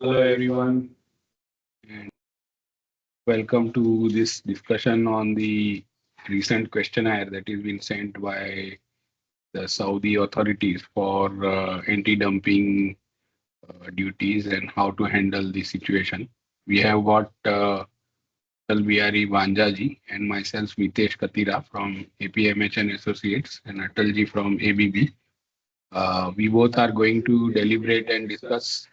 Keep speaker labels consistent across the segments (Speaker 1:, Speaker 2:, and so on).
Speaker 1: Hello everyone, and welcome to this discussion on the recent questionnaire that has been sent by the Saudi authorities for anti-dumping duties and how to handle the situation. We have got Atal Bihari Vanjaji and myself Mitesh Katira from APMH and Associates and Atalji from ABB. We both are going to deliberate and discuss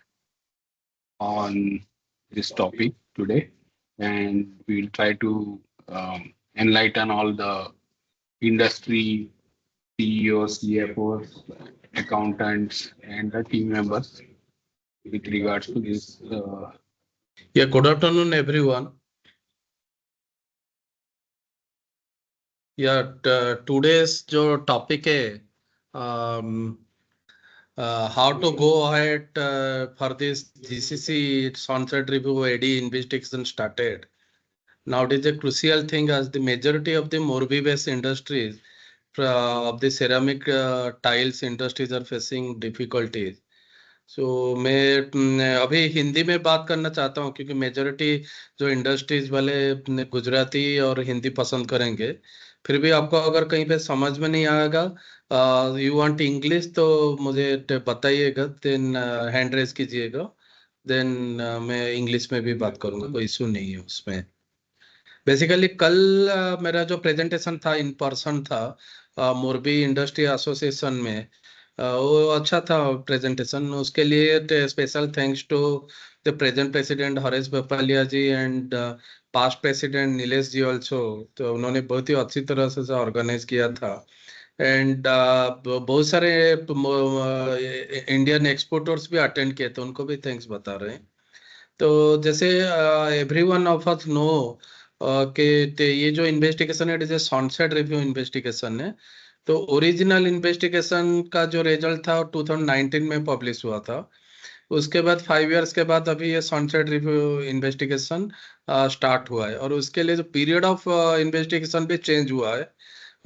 Speaker 1: on this topic today, and we'll try to enlighten all the industry CEOs, CFOs, accountants, and the team members with regards to this.
Speaker 2: Yeah, good afternoon, everyone. Yeah, today's जो topic है, um, how to go ahead for this GCC sunset review AD investigation started. Now it is a crucial thing as the majority of the Morbi-based industries of the ceramic tiles industries are facing difficulties. मैं अभी हिंदी में बात करना चाहता हूँ क्योंकि majority जो industries वाले गुजराती और हिंदी पसंद करेंगे। फिर भी आपको अगर कहीं पे समझ में नहीं आएगा, यू वांट इंग्लिश, तो मुझे बताइएगा, देन हैंड रेज कीजिएगा, देन मैं इंग्लिश में भी बात करूंगा, कोई इशू नहीं है उसमें। बेसिकली कल मेरा जो प्रेजेंटेशन था इन पर्सन था मोरबी इंडस्ट्री एसोसिएशन में, वो अच्छा था प्रेजेंटेशन। उसके लिए special thanks to the present president Haresh Bapaliya ji and past president Nilesh ji also. तो उन्होंने बहुत ही अच्छी तरह से ऑर्गेनाइज किया था। एंड बहुत सारे इंडियन एक्सपोर्टर्स भी अटेंड किए थे, उनको भी थैंक्स बता रहे हैं। तो जैसे एवरीवन ऑफ अस नो कि ये जो इन्वेस्टिगेशन है it is a sunset review investigation है। तो ओरिजिनल इन्वेस्टिगेशन का जो रिजल्ट था 2019 में पब्लिश हुआ था। उसके बाद 5 इयर्स के बाद अभी ये सनसेट रिव्यू इन्वेस्टिगेशन स्टार्ट हुआ है, और उसके लिए जो पीरियड ऑफ इन्वेस्टिगेशन भी चेंज हुआ है,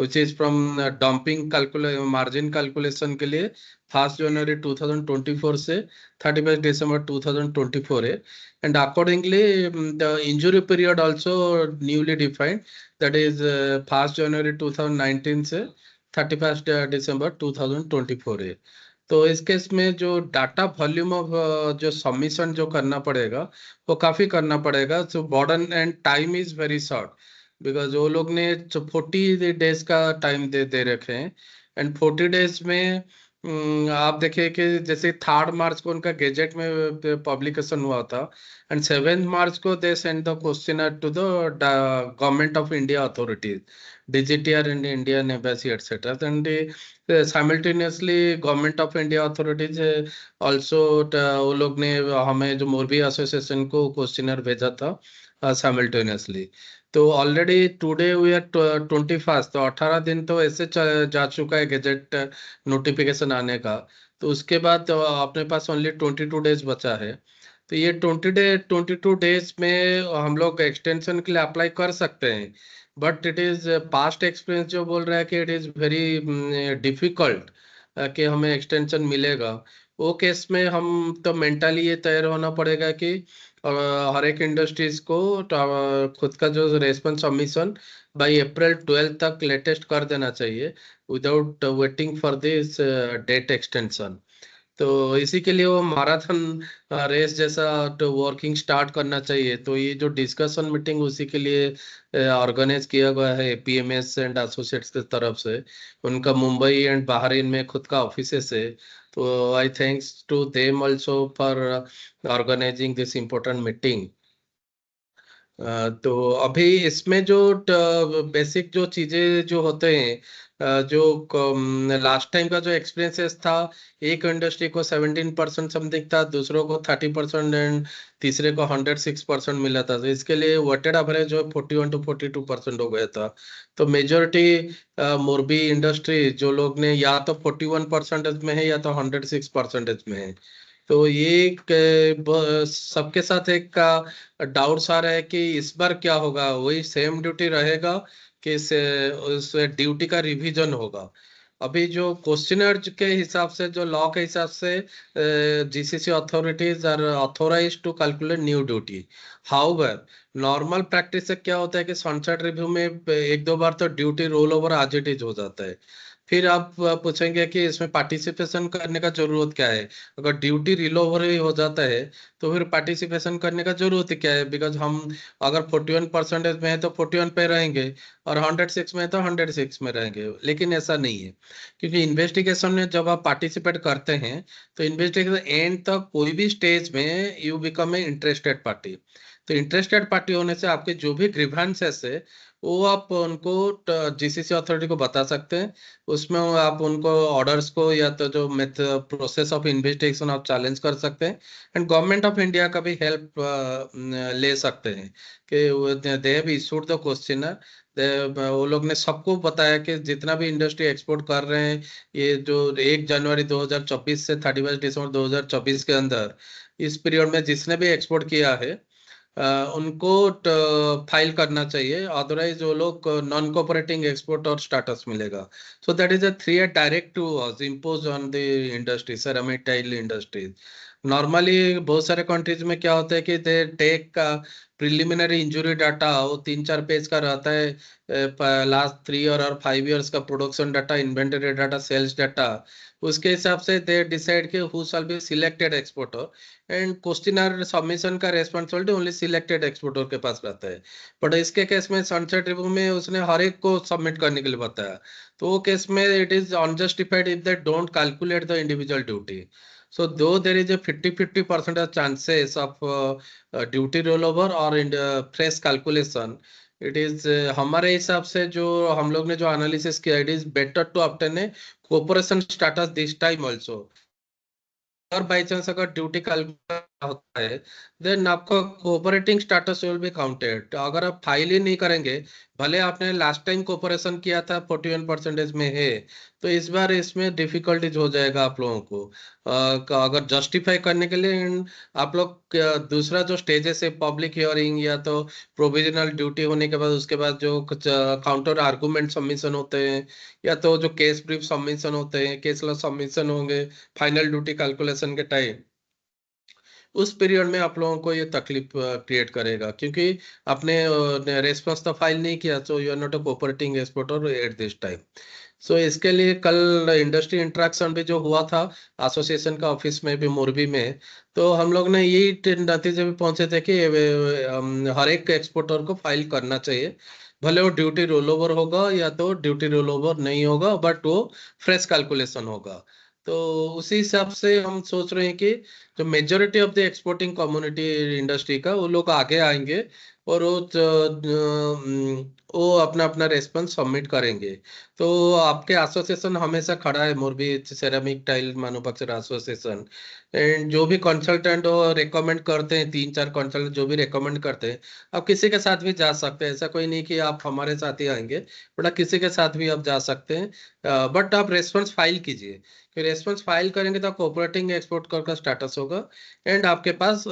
Speaker 2: which is from dumping margin calculation के लिए 1 जनवरी 2024 से 31 दिसंबर 2024 है। And accordingly the injury period also newly defined, that is 1 जनवरी 2019 से 31 दिसंबर 2024 है। तो इस केस में जो डाटा वॉल्यूम ऑफ जो सबमिशन जो करना पड़ेगा वो काफी करना पड़ेगा। So burden and time is very short, because वो लोग ने 40 डेज का टाइम दे रखे हैं। एंड 40 डेज में आप देखिए कि जैसे 3 मार्च को उनका गेजेट में पब्लिकेशन हुआ था, एंड 7 मार्च को they send the question to the government of India authorities, DGTR and Indian Embassy, etc. And simultaneously government of India authorities also वो लोग ने हमें जो मोरबी एसोसिएशन को क्वेश्चनर भेजा था साइमल्टेनियसली। तो ऑलरेडी टुडे वी आर 21, तो 18 दिन तो ऐसे जा चुका है गेजेट नोटिफिकेशन आने का। तो उसके बाद अपने पास ओनली 22 डेज बचा है। तो ये 22 डेज में हम लोग एक्सटेंशन के लिए अप्लाई कर सकते हैं, but it is past experience जो बोल रहा है कि इट इज वेरी डिफिकल्ट कि हमें एक्सटेंशन मिलेगा। वो केस में हम तो मेंटली ये तैयार होना पड़ेगा कि हर एक इंडस्ट्रीज को खुद का जो रेस्पॉन्स सबमिशन बाय अप्रैल 12 तक लेटेस्ट कर देना चाहिए, without waiting for this date extension. तो इसी के लिए वो मैराथन रेस जैसा तो वर्किंग स्टार्ट करना चाहिए। तो ये जो डिस्कशन मीटिंग उसी के लिए ऑर्गेनाइज किया गया है PMS एंड एसोसिएट्स की तरफ से। उनका मुंबई एंड बहरीन में खुद का ऑफिस है। तो I thanks to them also for organising this important meeting. तो अभी इसमें जो बेसिक जो चीजें जो होते हैं, जो लास्ट टाइम का जो एक्सपीरियंसेस था, एक इंडस्ट्री को 17% समथिंग था, दूसरों को 30% एंड तीसरे को 106% मिला था। तो इसके लिए वेटेड एवरेज जो 41 to 42% हो गया था। तो मेजोरिटी मोरबी इंडस्ट्री जो लोग ने या तो 41% में है या तो 106% में है। तो ये सबके साथ एक का डाउट्स आ रहा है कि इस बार क्या होगा, वही सेम ड्यूटी रहेगा कि उस ड्यूटी का रिवीजन होगा। अभी जो क्वेश्चनर के हिसाब से, जो लॉ के हिसाब से GCC authorities are authorized to calculate new duty. However normal practice से क्या होता है कि सनसेट रिव्यू में एक दो बार तो ड्यूटी रोल ओवर आज इट इज हो जाता है। फिर आप पूछेंगे कि इसमें पार्टिसिपेशन करने का जरूरत क्या है। अगर ड्यूटी रिल ओवर ही हो जाता है तो फिर पार्टिसिपेशन करने का जरूरत ही क्या है, बिकॉज हम अगर 41% में है तो 41 पे रहेंगे, और 106 में है तो 106 में रहेंगे। लेकिन ऐसा नहीं है, क्योंकि इन्वेस्टिगेशन में जब आप पार्टिसिपेट करते हैं तो इन्वेस्टिगेशन एंड तक कोई भी स्टेज में you become a interested party. तो इंटरेस्टेड पार्टी होने से आपके जो भी ग्रीवेंसेस है वो आप उनको जीसीसी अथॉरिटी को बता सकते हैं। उसमें आप उनको ऑर्डर्स को या तो जो मेथड प्रोसेस ऑफ इन्वेस्टिगेशन आप चैलेंज कर सकते हैं। एंड गवर्नमेंट ऑफ इंडिया का भी हेल्प ले सकते हैं कि they have issued the questionnaire. वो लोग ने सबको बताया कि जितना भी इंडस्ट्री एक्सपोर्ट कर रहे हैं, ये जो 1 जनवरी 2024 से 31 दिसंबर 2024 के अंदर इस पीरियड में जिसने भी एक्सपोर्ट किया है उनको फाइल करना चाहिए, अदरवाइज वो लोग नॉन कोऑपरेटिंग एक्सपोर्ट और स्टेटस मिलेगा। So that is a 3 direct to impose on the industry, ceramic tile industries. Normally बहुत सारे कंट्रीज में क्या होता है कि दे टेक का प्रिलिमिनरी इंजुरी डाटा, वो 3-4 पेज का रहता है, लास्ट 3 और 5 इयर्स का production data, inventory data, sales data. उसके हिसाब से दे डिसाइड कि who shall be selected exporter, and questionnaire submission का रेस्पॉन्सिबिलिटी ओनली सिलेक्टेड एक्सपोर्टर के पास रहता है। बट इसके केस में सनसेट रिव्यू में उसने हर एक को सबमिट करने के लिए बताया, तो वो केस में it is unjustified if they don't calculate the individual duty. So though there is a 50% of chances of duty rollover or in the fresh calculation, it is हमारे हिसाब से जो हम लोग ने जो एनालिसिस किया, it is better to obtain a cooperation status this time also. और बाई चांस अगर ड्यूटी कैलकुलेट होता है देन आपका cooperating status will be counted. अगर आप फाइल ही नहीं करेंगे, भले आपने लास्ट टाइम कोऑपरेशन किया था 41% में है, तो इस बार इसमें डिफिकल्टीज हो जाएगा आप लोगों को। अगर जस्टिफाई करने के लिए आप लोग दूसरा जो स्टेजेस है, पब्लिक हियरिंग या तो प्रोविजनल ड्यूटी होने के बाद उसके बाद जो काउंटर आर्गुमेंट सबमिशन होते हैं, या तो जो केस ब्रीफ सबमिशन होते हैं, केस लॉ सबमिशन होंगे फाइनल ड्यूटी कैलकुलेशन के टाइम, उस पीरियड में आप लोगों को ये तकलीफ क्रिएट करेगा, क्योंकि आपने रेस्पॉन्स तो फाइल नहीं किया, so you are not a cooperating exporter at this time. So इसके लिए कल इंडस्ट्री इंटरेक्शन भी जो हुआ था एसोसिएशन का ऑफिस में भी मोरबी में, तो हम लोग ने यही नतीजे पे पहुंचे थे कि हर एक एक्सपोर्टर को फाइल करना चाहिए, भले वो ड्यूटी रोल ओवर होगा या तो ड्यूटी रोल ओवर नहीं होगा, बट वो फ्रेश कैलकुलेशन होगा। तो उसी हिसाब से हम सोच रहे हैं कि जो majority of the exporting community industry का वो लोग आगे आएंगे और वो अपना अपना रेस्पॉन्स सबमिट करेंगे। तो आपके एसोसिएशन हमेशा खड़ा है, Morbi ceramic tile manufacturer association. And जो भी कंसल्टेंट वो रिकमेंड करते हैं, 3-4 कंसल्टेंट जो भी रिकमेंड करते हैं, आप किसी के साथ भी जा सकते हैं। ऐसा कोई नहीं कि आप हमारे साथ ही आएंगे, बट आप किसी के साथ भी आप जा सकते हैं। बट आप रेस्पॉन्स फाइल कीजिए, कि रेस्पॉन्स फाइल करेंगे तो कोऑपरेटिंग एक्सपोर्ट का स्टेटस होगा। एंड आपके पास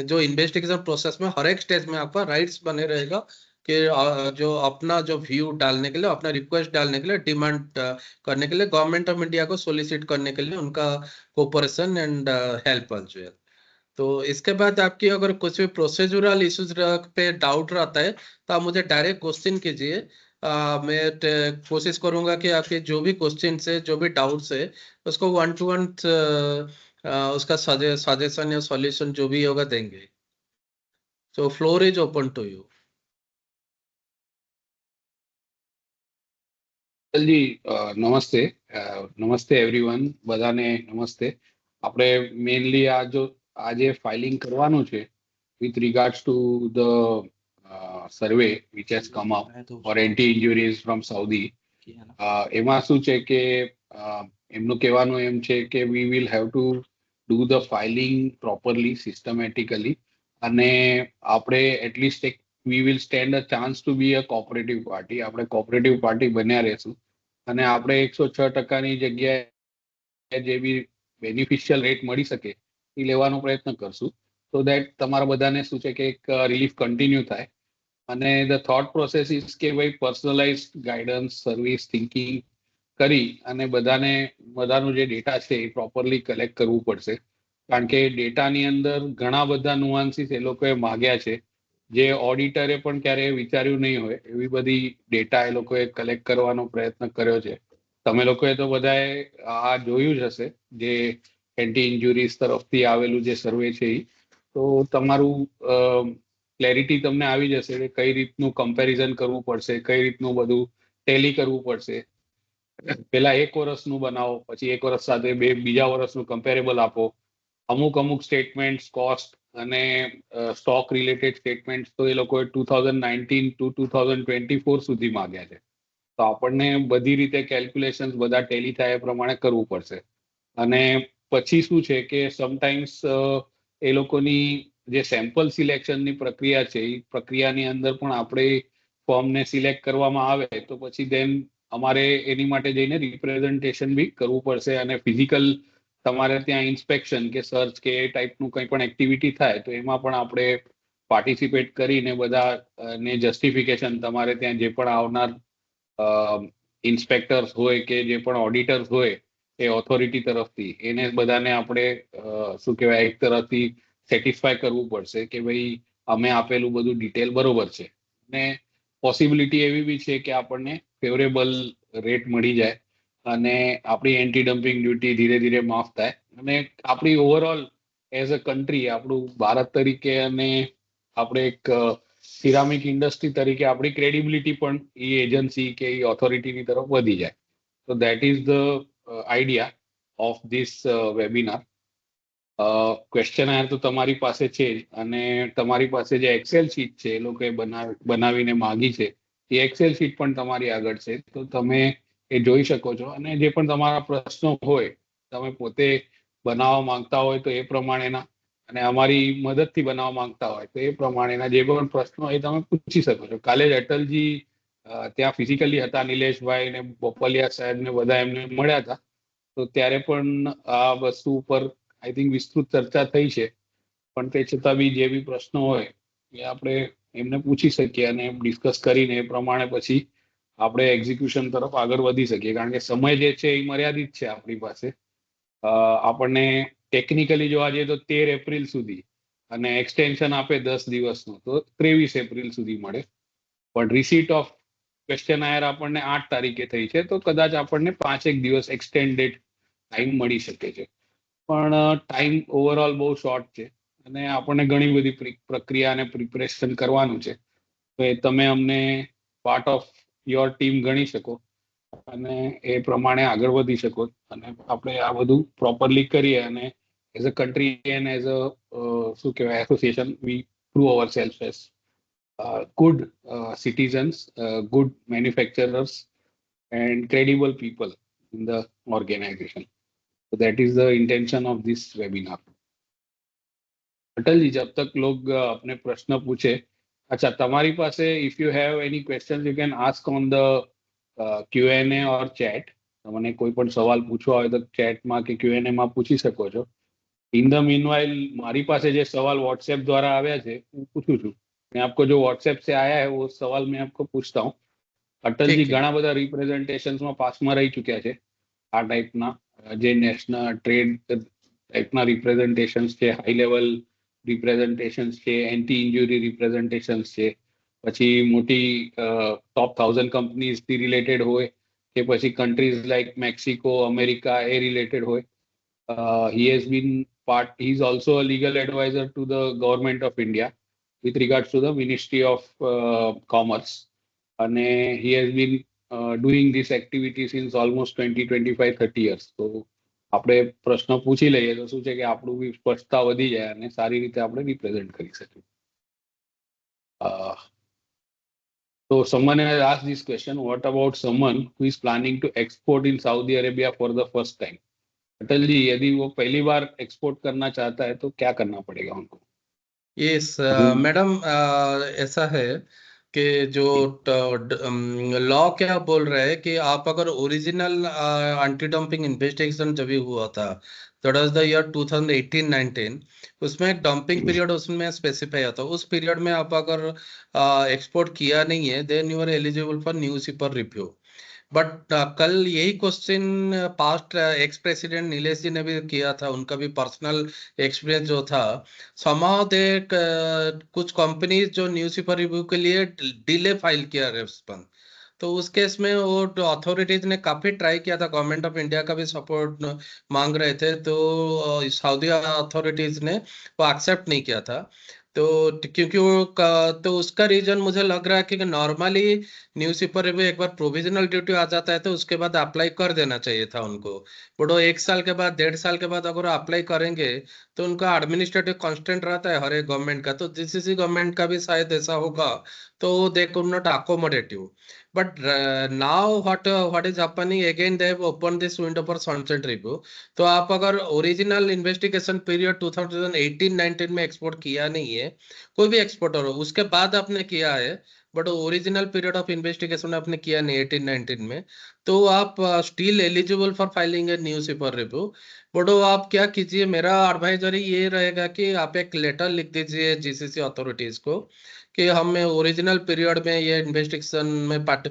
Speaker 2: जो इन्वेस्टिगेशन प्रोसेस में हर एक स्टेज में आपका राइट्स बने रहेगा कि जो अपना जो व्यू डालने के लिए, अपना रिक्वेस्ट डालने के लिए, डिमांड करने के लिए, गवर्नमेंट ऑफ इंडिया को सोलिसिट करने के लिए उनका कोऑपरेशन एंड हेल्प ऑल्सो है। तो इसके बाद आपकी अगर कुछ भी प्रोसीजरल इश्यूज पे डाउट रहता है तो आप मुझे डायरेक्ट क्वेश्चन कीजिए। मैं कोशिश करूंगा कि आपके जो भी क्वेश्चन है, जो भी डाउट्स है, उसको 1-to-1 उसका सजेशन या सॉल्यूशन जो भी होगा देंगे। So floor is open to you.
Speaker 1: જી નમસ્તે નમસ્તે એવરીવન બધાને નમસ્તે. આપણે મેઇનલી આજે ફાઇલિંગ કરવાનું છે with regards to the survey which has come up for anti injuries from Saudi. એમાં શું છે કે એમનું કહેવાનું એમ છે કે we will have to do the filing properly systematically, અને આપણે એટલીસ્ટ એક we will stand a chance to be a cooperative party. આપણે cooperative party બન્યા રહેશું અને આપણે 106% જગ્યાએ જે બી બેનિફિશિયલ રેટ મળી શકે એ લેવાનો પ્રયત્ન કરશું, so that તમારા બધાને શું છે કે એક રિલીફ કન્ટિન્યુ થાય. અને ધ થોટ પ્રોસેસ ઇઝ કે ભાઈ પર્સનલાઇઝ ગાઈડન્સ, સર્વિસ, થિંકિંગ કરી અને બધાનું જે ડેટા છે એ પ્રોપરલી કલેક્ટ કરવું પડશે. કારણ કે ડેટાની અંદર ઘણા બધા નુઆન્સીસ એ લોકોએ માગ્યા છે, જે ઓડિટરે પણ ક્યારેય વિચાર્યું નહીં હોય એવી બધી ડેટા એ લોકોએ કલેક્ટ કરવાનો પ્રયત્ન કર્યો છે. તમે લોકોએ તો બધાએ આ જોયું જ હશે, જે એન્ટી ઇન્જુરીઝ તરફથી આવેલું જે સર્વે છે એ. તો તમારું ક્લેરિટી તમને આવી જશે કે કઈ રીતનું કમ્પેરિઝન કરવું પડશે, કઈ રીતનું બધું ટેલી કરવું પડશે. પેલા 1 વર્ષનું બનાવો, પછી 1 વર્ષ સાથે બીજા વર્ષનું કમ્પેરેબલ આપો. અમુક સ્ટેટમેન્ટ્સ, કોસ્ટ અને સ્ટોક રિલેટેડ સ્ટેટમેન્ટ્સ તો એ લોકોએ 2019 to 2024 સુધી માંગ્યા છે. તો આપણને બધી રીતે કેલ્ક્યુલેશન્સ બધા ટેલી થાય એ પ્રમાણે કરવું પડશે. અને પછી શું છે કે સમટાઈમ્સ એ લોકોની જે સેમ્પલ સિલેક્શનની પ્રક્રિયા છે એ પ્રક્રિયાની અંદર પણ આપણે ફોર્મને સિલેક્ટ કરવામાં આવે તો પછી દેન અમારે એની માટે જઈને રિપ્રેઝન્ટેશન બી કરવું પડશે, અને ફિઝિકલ તમારે ત્યાં ઇન્સ્પેક્શન કે સર્ચ કે એ ટાઈપનું કંઈ પણ એક્ટિવિટી થાય તો એમાં પણ આપણે પાર્ટિસિપેટ કરીને બધા ને જસ્ટિફિકેશન તમારે ત્યાં જે પણ આવનાર ઇન્સ્પેક્ટર્સ હોય કે જે પણ ઓડિટર્સ હોય એ ઓથોરિટી તરફથી એને બધાને આપણે શું કહેવાય એક તરફથી સેટિસ્ફાય કરવું પડશે કે ભાઈ અમે આપેલું બધું ડિટેલ બરોબર છે. અને પોસિબિલિટી એવી બી છે કે આપણને ફેવરેબલ રેટ મળી જાય અને આપણી એન્ટી ડમ્પિંગ ડ્યુટી ધીરે ધીરે માફ થાય અને આપણી ઓવરઓલ એઝ અ કન્ટ્રી, આપણું ભારત તરીકે અને આપણે એક સિરામિક ઇન્ડસ્ટ્રી તરીકે આપણી ક્રેડિબિલિટી પણ એ એજન્સી કે એ ઓથોરિટીની તરફ વધી જાય. તો that is the idea of this webinar. Question તો તમારી પાસે છે જ, અને તમારી પાસે જે એક્સેલ શીટ છે એ લોકોએ બનાવીને માગી છે એ એક્સેલ શીટ પણ તમારી આગળ છે, તો તમે એ જોઈ શકો છો. અને જે પણ તમારા પ્રશ્નો હોય તમે પોતે બનાવવા માંગતા હોય તો એ પ્રમાણેના, અને અમારી મદદથી બનાવવા માંગતા હોય તો એ પ્રમાણેના જે પણ પ્રશ્નો એ તમે પૂછી શકો છો. કાલે જ અટલજી ત્યાં ફિઝિકલી હતા, નિલેશભાઈ ને બોપલિયા સાહેબ ને બધા એમને મળ્યા હતા, તો ત્યારે પણ આ વસ્તુ ઉપર આઈ થિંક વિસ્તૃત ચર્ચા થઈ છે. પણ તે છતાં બી જે બી પ્રશ્નો હોય એ આપણે એમને પૂછી શકીએ અને ડિસ્કસ કરીને એ પ્રમાણે પછી આપણે એક્ઝિક્યુશન તરફ આગળ વધી શકીએ. કારણ કે સમય જે છે એ મર્યાદિત છે આપણી પાસે. આપણને ટેકનિકલી જોવા જઈએ તો 13 એપ્રિલ સુધી, અને એક્સટેન્શન આપે 10 દિવસનું તો 23 એપ્રિલ સુધી મળે. પણ રિસીટ ઓફ ક્વેશ્ચનાયર આપણને 8 તારીખે થઈ છે, તો કદાચ આપણને 5 દિવસ એક્સટેન્ડેડ ટાઈમ મળી શકે છે. પણ ટાઈમ ઓવરઓલ બહુ શોર્ટ છે અને આપણને ઘણી બધી પ્રક્રિયા અને પ્રિપરેશન કરવાનું છે. તો એ તમે અમને પાર્ટ ઓફ યોર ટીમ ગણી શકો અને એ પ્રમાણે આગળ વધી શકો. અને આપણે આ બધું પ્રોપરલી કરીએ અને as a country and as a શું કહેવાય association we prove our self as good citizens, good manufacturers, and credible people in the organization. So that is the intention of this webinar. Atal ji, जब तक लोग अपने प्रश्न पूछे, अच्छा તમારી પાસે if you have any questions you can ask on the Q&A or chat. તમને કોઈ પણ સવાલ પૂછવા હોય તો ચેટમાં કે Q&A માં પૂછી શકો છો. इन द मीनवाइल મારી પાસે જે સવાલ व्हाट्सएप द्वारा આવ્યા છે હું પૂછું છું. मैं आपको जो व्हाट्सएप से आया है वो सवाल मैं आपको पूछता हूँ. अटल जी
Speaker 2: ठीक है.
Speaker 1: ઘણા બધા રિપ્રેઝન્ટેશન્સમાં પાસમાં રહી ચૂક્યા છે. આ ટાઈપના જે નેશનલ ટ્રેડ ટાઈપના રિપ્રેઝન્ટેશન્સ છે, હાઈ લેવલ રિપ્રેઝન્ટેશન્સ છે, એન્ટી ઇન્જુરી રિપ્રેઝન્ટેશન્સ છે, પછી મોટી ટોપ 1000 કંપનીઝથી રિલેટેડ હોય કે પછી કન્ટ્રીઝ લાઈક મેક્સિકો, અમેરિકા એ રિલેટેડ હોય. He has been he is also a legal advisor to the government of India with regards to the Ministry of Commerce. And he has been doing this activity since almost 20, 25, 30 years. So આપણે પ્રશ્ન પૂછી લઈએ તો શું છે કે આપણું બી સ્પષ્ટતા વધી જાય અને સારી રીતે આપણે રિપ્રેઝેન્ટ કરી શકીએ. So someone has asked this question, what about someone who is planning to export in Saudi Arabia for the first time? Atal ji, यदि वो पहली बार एक्सपोर्ट करना चाहता है तो क्या करना पड़ेगा उनको?
Speaker 2: यस मैडम, ऐसा है कि जो लॉ क्या बोल रहा है कि आप अगर ओरिजिनल एंटी डंपिंग इन्वेस्टिगेशन जब भी हुआ था, दैट वाज द ईयर 2018-19, उसमें एक डंपिंग पीरियड उसमें स्पेसिफाई था. उस पीरियड में आप अगर एक्सपोर्ट किया नहीं है then you are eligible for new shipper review. But कल यही question past ex president Nilesh ji ने भी किया था, उनका भी पर्सनल एक्सपीरियंस जो था। somehow दे कुछ कंपनीज जो न्यूज़ पेपर रिव्यू के लिए डिले फाइल किया रेस्पॉन्स, तो उस केस में वो अथॉरिटीज ने काफी ट्राई किया था, गवर्नमेंट ऑफ इंडिया का भी सपोर्ट मांग रहे थे, तो सऊदी अथॉरिटीज ने वो एक्सेप्ट नहीं किया था। तो क्योंकि तो उसका रीजन मुझे लग रहा है कि नॉर्मली न्यूज़ पेपर रिव्यू एक बार प्रोविजनल ड्यूटी आ जाता है तो उसके बाद अप्लाई कर देना चाहिए था उनको। बट वो 1 साल के बाद 1.5 साल के बाद अगर अप्लाई करेंगे तो उनका एडमिनिस्ट्रेटिव कांस्टेंट रहता है हर एक गवर्नमेंट का, तो जीसीसी गवर्नमेंट का भी शायद ऐसा होगा, तो they could not accommodate you. But now what is happening again, they have opened this window for sunset review। तो आप अगर ओरिजिनल इन्वेस्टिगेशन पीरियड 2018-19 में एक्सपोर्ट किया नहीं है, कोई भी एक्सपोर्टर हो, उसके बाद आपने किया है, but original period of investigation आपने किया नहीं 18-19 में, तो आप still eligible for filing A news shipper review. But वो आप क्या कीजिए, मेरा एडवाइजरी ये रहेगा कि आप एक लेटर लिख दीजिए जीसीसी अथॉरिटीज को कि हमें ओरिजिनल पीरियड में ये इन्वेस्टिगेशन में पार्ट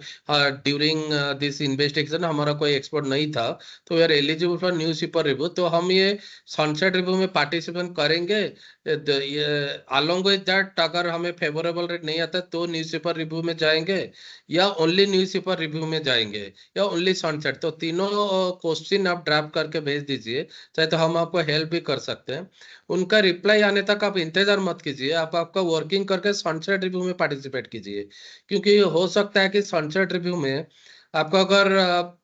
Speaker 2: ड्यूरिंग दिस इन्वेस्टिगेशन हमारा कोई एक्सपर्ट नहीं था, तो we are eligible for new shipper review, तो हम ये सनसेट रिव्यू में पार्टिसिपेट करेंगे। अलोंग विद दैट अगर हमें फेवरेबल रेट नहीं आता तो न्यूज़ पेपर रिव्यू में जाएंगे, या ओनली न्यूज़ पेपर रिव्यू में जाएंगे, या ओनली सनसेट। तो तीनों क्वेश्चन आप ड्राफ्ट करके भेज दीजिए, चाहे तो हम आपको हेल्प भी कर सकते हैं। उनका रिप्लाई आने तक आप इंतजार मत कीजिए, आप आपका वर्किंग करके सनसेट रिव्यू में पार्टिसिपेट कीजिए, क्योंकि हो सकता है कि सनसेट रिव्यू में आपको अगर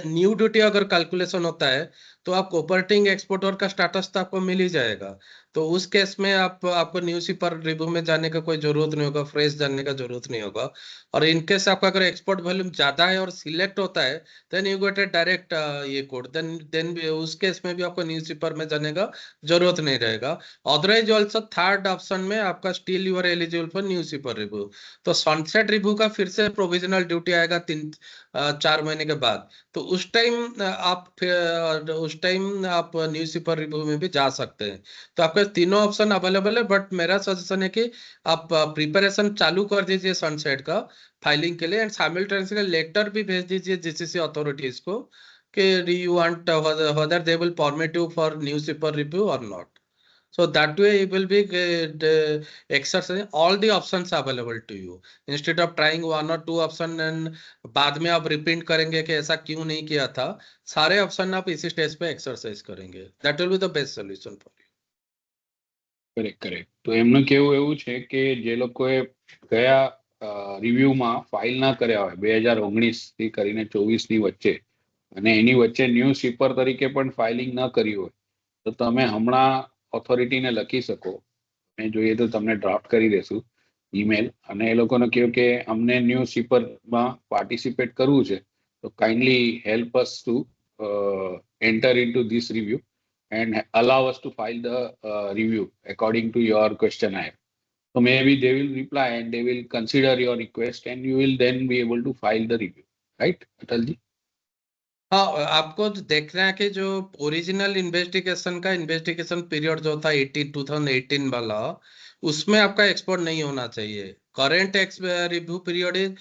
Speaker 2: न्यू ड्यूटी अगर कैलकुलेशन होता है तो आप कोऑपरेटिंग एक्सपोर्टर का स्टेटस तो आपको मिल ही जाएगा, तो उस केस में आपको न्यूज़ पेपर रिव्यू में जाने का कोई जरूरत नहीं होगा, फ्रेश जाने का जरूरत नहीं होगा। और इनकेस आपका अगर एक्सपोर्ट वॉल्यूम ज्यादा है और सिलेक्ट होता है, then you get a direct ये कोड, देन उस केस में भी आपको न्यूज़ पेपर में जाने का जरूरत नहीं रहेगा। अदरवाइज ऑल्सो थर्ड ऑप्शन में आपका still you are eligible for new shipper review. तो सनसेट रिव्यू का फिर से प्रोविजनल ड्यूटी आएगा 4 महीने के बाद, तो उस टाइम आप न्यूज़ पेपर रिव्यू में भी जा सकते हैं। तो आपके तीनों ऑप्शन अवेलेबल है, बट मेरा सजेशन है कि आप प्रिपरेशन चालू कर दीजिए सनसेट का फाइलिंग के लिए, एंड साइमल्टेनियसली लेटर भी भेज दीजिए जीसीसी अथॉरिटीज को कि you want whether they will permit you for news shipper review और not. So that way you will be exercising all the options available to you instead of trying one or two option and बाद में आप repeat करेंगे कि ऐसा क्यों नहीं किया था। सारे ऑप्शन आप इसी स्टेज पे एक्सरसाइज करेंगे, that will be the best solution for you।
Speaker 1: Correct correct તો એમનું કેવું એવું છે કે જે લોકોએ ગયા રિવ્યુમાં ફાઇલ ના કર્યા હોય 2019 થી કરીને 24 ની વચ્ચે અને એની વચ્ચે ન્યૂઝ પેપર તરીકે પણ ફાઇલિંગ ન કરી હોય તો તમે હમણાં ઓથોરિટીને લખી શકો, અમે જોઈએ તો તમને ડ્રાફ્ટ કરી દેશું ઈમેલ, અને એ લોકોને કહ્યું કે અમને ન્યૂઝ પેપરમાં પાર્ટિસિપેટ કરવું છે, તો kindly help us to enter into this review and allow us to file the review according to your questionnaire. So maybe they will reply and they will consider your request and you will then be able to file the review. Right, Atalji?
Speaker 2: हाँ, आपको जो देखना है कि जो original investigation का investigation period जो था 2018 वाला, उसमें आपका एक्सपोर्ट नहीं होना चाहिए। Current ex review period is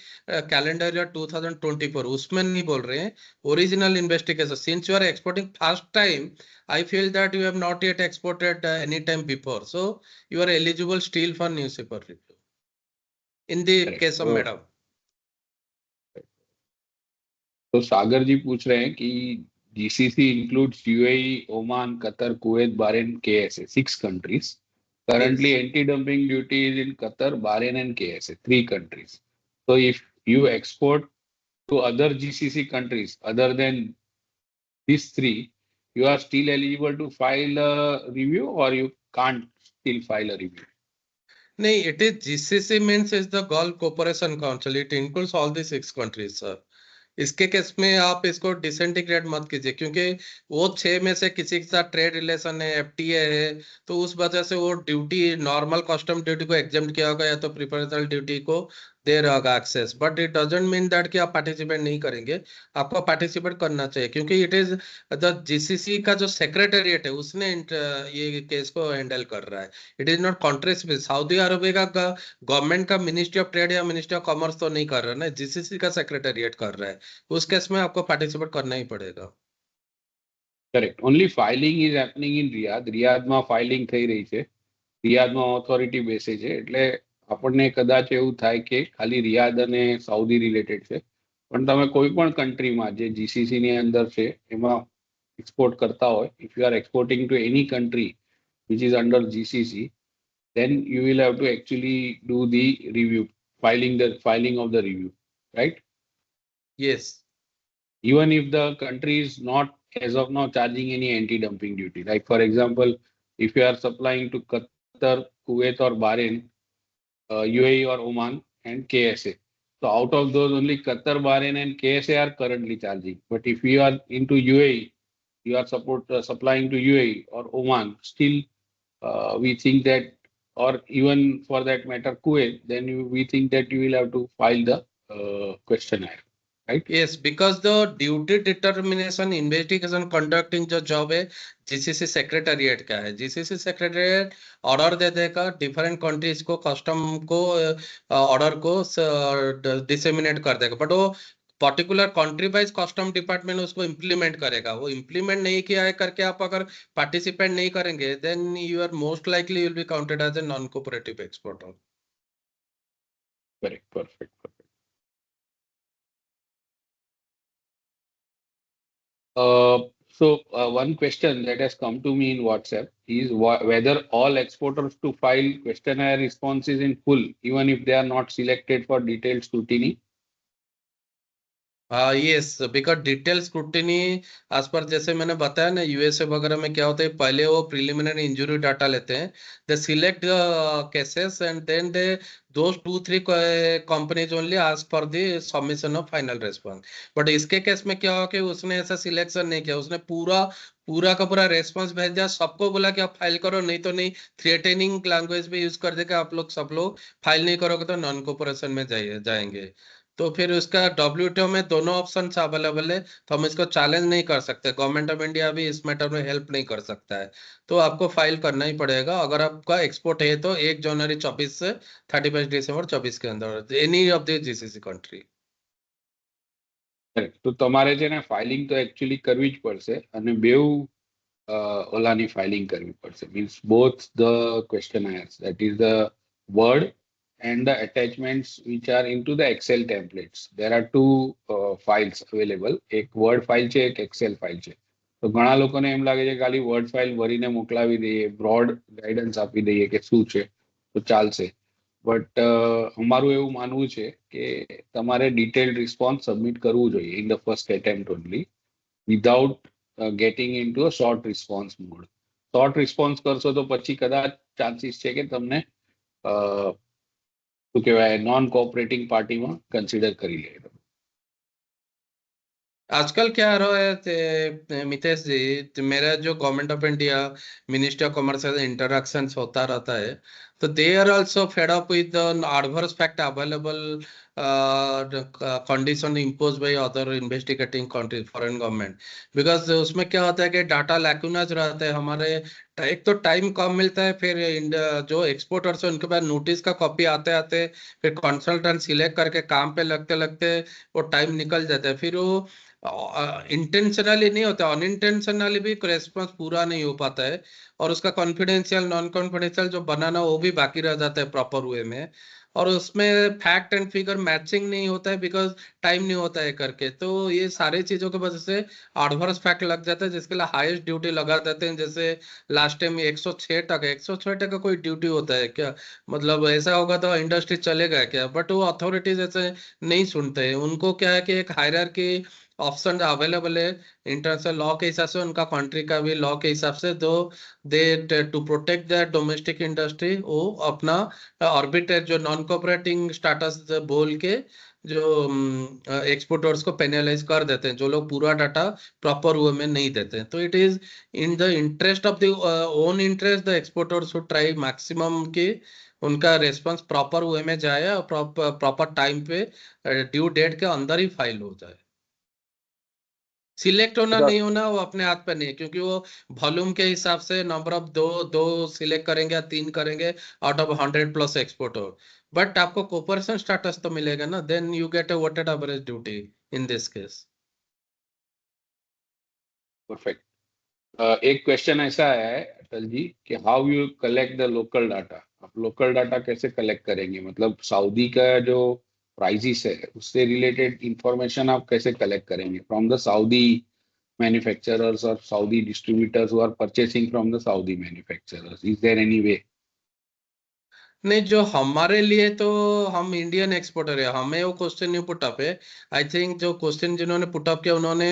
Speaker 2: calendar year 2024, उसमें नहीं बोल रहे हैं original investigation. Since you are exporting first time, I feel that you have not yet exported any time before, so you are eligible still for new shipper review in the
Speaker 1: Correct.
Speaker 2: Case of madam.
Speaker 1: तो सागर जी पूछ रहे हैं कि GCC includes UAE, Oman, Qatar, Kuwait, Bahrain, KSA, 6 countries. Currently,
Speaker 2: Yes।
Speaker 1: anti-dumping duty is in Qatar, Bahrain, and KSA, 3 countries. So if you export to other GCC countries other than these three, you are still eligible to file a review or you can't still file a review?
Speaker 2: नहीं, it is GCC means is the Gulf Cooperation Council. It includes all the 6 countries, sir। इसके case में आप इसको disintegrate मत कीजिए, क्योंकि वो 6 में से किसी के साथ ट्रेड रिलेशन है, एफटीए है, तो उस वजह से वो ड्यूटी नॉर्मल कस्टम ड्यूटी को एग्जेम्प्ट किया होगा या तो प्रिफरेंशियल ड्यूटी को देर होगा access, but it doesn't mean that कि आप पार्टिसिपेट नहीं करेंगे, आपको पार्टिसिपेट करना चाहिए, क्योंकि इट इज द जीसीसी का जो सेक्रेटेरिएट है उसने ये केस को हैंडल कर रहा है। It is not country specific. Saudi Arabia का गवर्नमेंट का मिनिस्ट्री ऑफ ट्रेड या मिनिस्ट्री ऑफ कॉमर्स तो नहीं कर रहा ना, जीसीसी का सेक्रेटेरिएट कर रहा है। उस केस में आपको पार्टिसिपेट करना ही पड़ेगा।
Speaker 1: Correct. Only filing is happening in Riyadh. રિયાદમાં ફાઇલિંગ થઈ રહી છે. રિયાદમાં ઓથોરિટી બેસે છે, એટલે આપણને કદાચ એવું થાય કે ખાલી રિયાદ અને સાઉદી રિલેટેડ છે, પણ તમે કોઈ પણ કન્ટ્રીમાં જે જીસીસી ની અંદર છે એમાં એક્સપોર્ટ કરતા હોય, if you are exporting to any country which is under GCC, then you will have to actually do the review, filing of the review, right?
Speaker 2: Yes.
Speaker 1: Even if the country is not as of now charging any anti-dumping duty. Like for example, if you are supplying to Qatar, Kuwait or Bahrain, UAE or Oman and KSA. So out of those, only Qatar, Bahrain and KSA are currently charging. But if you are into UAE, you are supplying to UAE or Oman, still we think that, or even for that matter Kuwait, then we think that you will have to file the questionnaire, right?
Speaker 2: Yes, because the duty determination investigation conducting जो job है GCC secretariat का है। GCC secretariat order दे देगा different countries को, custom को order को disseminate कर देगा, बट वो particular country wise custom department उसको इम्प्लीमेंट करेगा। वो इम्प्लीमेंट नहीं किया है करके आप अगर पार्टिसिपेट नहीं करेंगे, then you are most likely will be counted as a non cooperative exporter.
Speaker 1: Correct. Perfect. One question that has come to me in WhatsApp is whether all exporters to file questionnaire responses in full, even if they are not selected for detailed scrutiny.
Speaker 2: Yes, because detail scrutiny as per जैसे मैंने बताया ना, USA वगैरह में क्या होता है, पहले वो प्रिलिमिनरी इंजरी डाटा लेते हैं, they select cases and then they those 2-3 companies only ask for the submission of final response. But इसके केस में क्या हो कि उसने ऐसा सिलेक्शन नहीं किया, उसने पूरा पूरा का पूरा रेस्पॉन्स भेज दिया, सबको बोला कि आप फाइल करो, नहीं तो नहीं, थ्रेटनिंग लैंग्वेज भी यूज कर देगा, आप लोग सब लोग फाइल नहीं करोगे तो नॉन कोऑपरेशन में जाएंगे। तो फिर उसका WTO में दोनों ऑप्शन अवेलेबल है, तो हम इसको चैलेंज नहीं कर सकते। गवर्नमेंट ऑफ इंडिया भी इस मैटर में हेल्प नहीं कर सकता है, तो आपको फाइल करना ही पड़ेगा। अगर आपका एक्सपोर्ट है तो 1 जनवरी 24 से 31 दिसंबर 24 के अंदर any of the GCC country.
Speaker 1: તો તમારે છે ને ફાઇલિંગ તો એકચ્યુઅલી કરવી જ પડશે, અને બેઉ ઓલાની ફાઇલિંગ કરવી પડશે. Means both the questionnaires, that is the word and the attachments which are into the Excel templates. There are two files available. એક word file છે, એક Excel file છે. તો ઘણા લોકોને એમ લાગે છે ખાલી વર્ડ ફાઇલ ભરીને મોકલાવી દઈએ, બ્રોડ ગાઈડન્સ આપી દઈએ કે શું છે તો ચાલશે. બટ અમારું એવું માનવું છે કે તમારે ડિટેલ્ડ રિસ્પોન્સ સબમિટ કરવું જોઈએ in the first attempt only, without getting into a short response mode. Short response કરશો તો પછી કદાચ ચાન્સીસ છે કે તમને શું કહેવાય નોન કોઓપરેટિંગ પાર્ટીમાં કન્સિડર કરી લે.
Speaker 2: आजकल क्या हो रहा है मितेश जी, मेरा जो government of India ministry of commerce interaction होता रहता है, तो they are also fed up with adverse fact available condition impose by other investigating country foreign government. Because उसमें क्या होता है कि डाटा लैक्यूनाज रहते हैं हमारे, एक तो टाइम कम मिलता है, फिर जो एक्सपोर्टर्स है उनके पास नोटिस का कॉपी आते आते फिर कंसल्टेंट सिलेक्ट करके काम पे लगते लगते वो टाइम निकल जाता है, फिर वो इंटेंशनली नहीं होता, अनइंटेंशनली भी रेस्पॉन्स पूरा नहीं हो पाता है, और उसका कॉन्फिडेंशियल नॉन कॉन्फिडेंशियल जो बनाना वो भी बाकी रह जाता है प्रॉपर वे में, और उसमें फैक्ट एंड फिगर मैचिंग नहीं होता है बिकॉज टाइम नहीं होता है करके। तो ये सारी चीजों की वजह से एडवर्स फैक्ट लग जाता है, जिसके लिए हाईएस्ट ड्यूटी लगा देते हैं। जैसे लास्ट टाइम 106 का कोई ड्यूटी होता है क्या, मतलब ऐसा होगा तो इंडस्ट्री चलेगा क्या, बट वो अथॉरिटीज ऐसे नहीं सुनते हैं। उनको क्या है कि एक हायरार्की ऑप्शन अवेलेबल है इंटरनेशनल लॉ के हिसाब से, उनका कंट्री का भी लॉ के हिसाब से, दो they to protect the domestic industry वो अपना ऑर्बिटर जो नॉन कोऑपरेटिंग स्टेटस बोल के जो एक्सपोर्टर्स को पेनलाइज कर देते हैं, जो लोग पूरा डाटा प्रॉपर वे में नहीं देते हैं। तो it is in the interest of the own interest the exporters should try maximum की उनका रेस्पॉन्स प्रॉपर वे में जाए और प्रॉपर टाइम पे ड्यू डेट के अंदर ही फाइल हो जाए। सिलेक्ट होना
Speaker 1: अच्छा,
Speaker 2: नहीं होना वो अपने हाथ पे नहीं है, क्योंकि वो वॉल्यूम के हिसाब से नंबर ऑफ दो दो सिलेक्ट करेंगे या 3 करेंगे out of 100 plus exporter, but आपको कोऑपरेशन स्टेटस तो मिलेगा ना, then you get a weighted average duty in this case.
Speaker 1: Perfect. एक क्वेश्चन ऐसा है अटल जी कि how you collect the local data. आप लोकल डाटा कैसे कलेक्ट करेंगे? मतलब सऊदी का जो प्राइसिस है उससे रिलेटेड इंफॉर्मेशन आप कैसे कलेक्ट करेंगे from the Saudi manufacturers or Saudi distributors who are purchasing from the Saudi manufacturers? Is there any way?
Speaker 2: नहीं, जो हमारे लिए तो हम इंडियन एक्सपोर्टर है, हमें वो क्वेश्चन नहीं पुटअप है। आई थिंक जो क्वेश्चन जिन्होंने पुटअप किया उन्होंने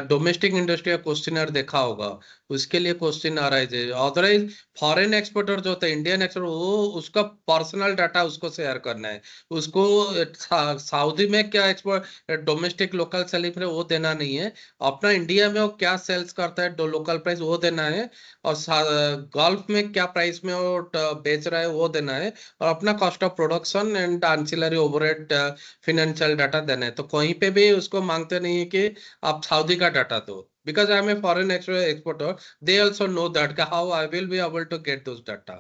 Speaker 2: डोमेस्टिक इंडस्ट्री का क्वेश्चनर देखा होगा, उसके लिए क्वेश्चन आ रहा है। अदरवाइज फॉरेन एक्सपोर्टर जो होता है, इंडियन एक्सपोर्टर, वो उसका पर्सनल डाटा उसको शेयर करना है, उसको सऊदी में क्या एक्सपोर्ट डोमेस्टिक लोकल सेलिंग है वो देना नहीं है, अपना इंडिया में वो क्या सेल्स करता है लोकल प्राइस वो देना है, और गल्फ में क्या प्राइस में वो बेच रहा है वो देना है, और अपना cost of production and ancillary overhead financial data देना है। तो कहीं पे भी उसको मांगते नहीं है कि आप सऊदी का डाटा दो, because I am a foreign exporter, they also know that how I will be able to get those data.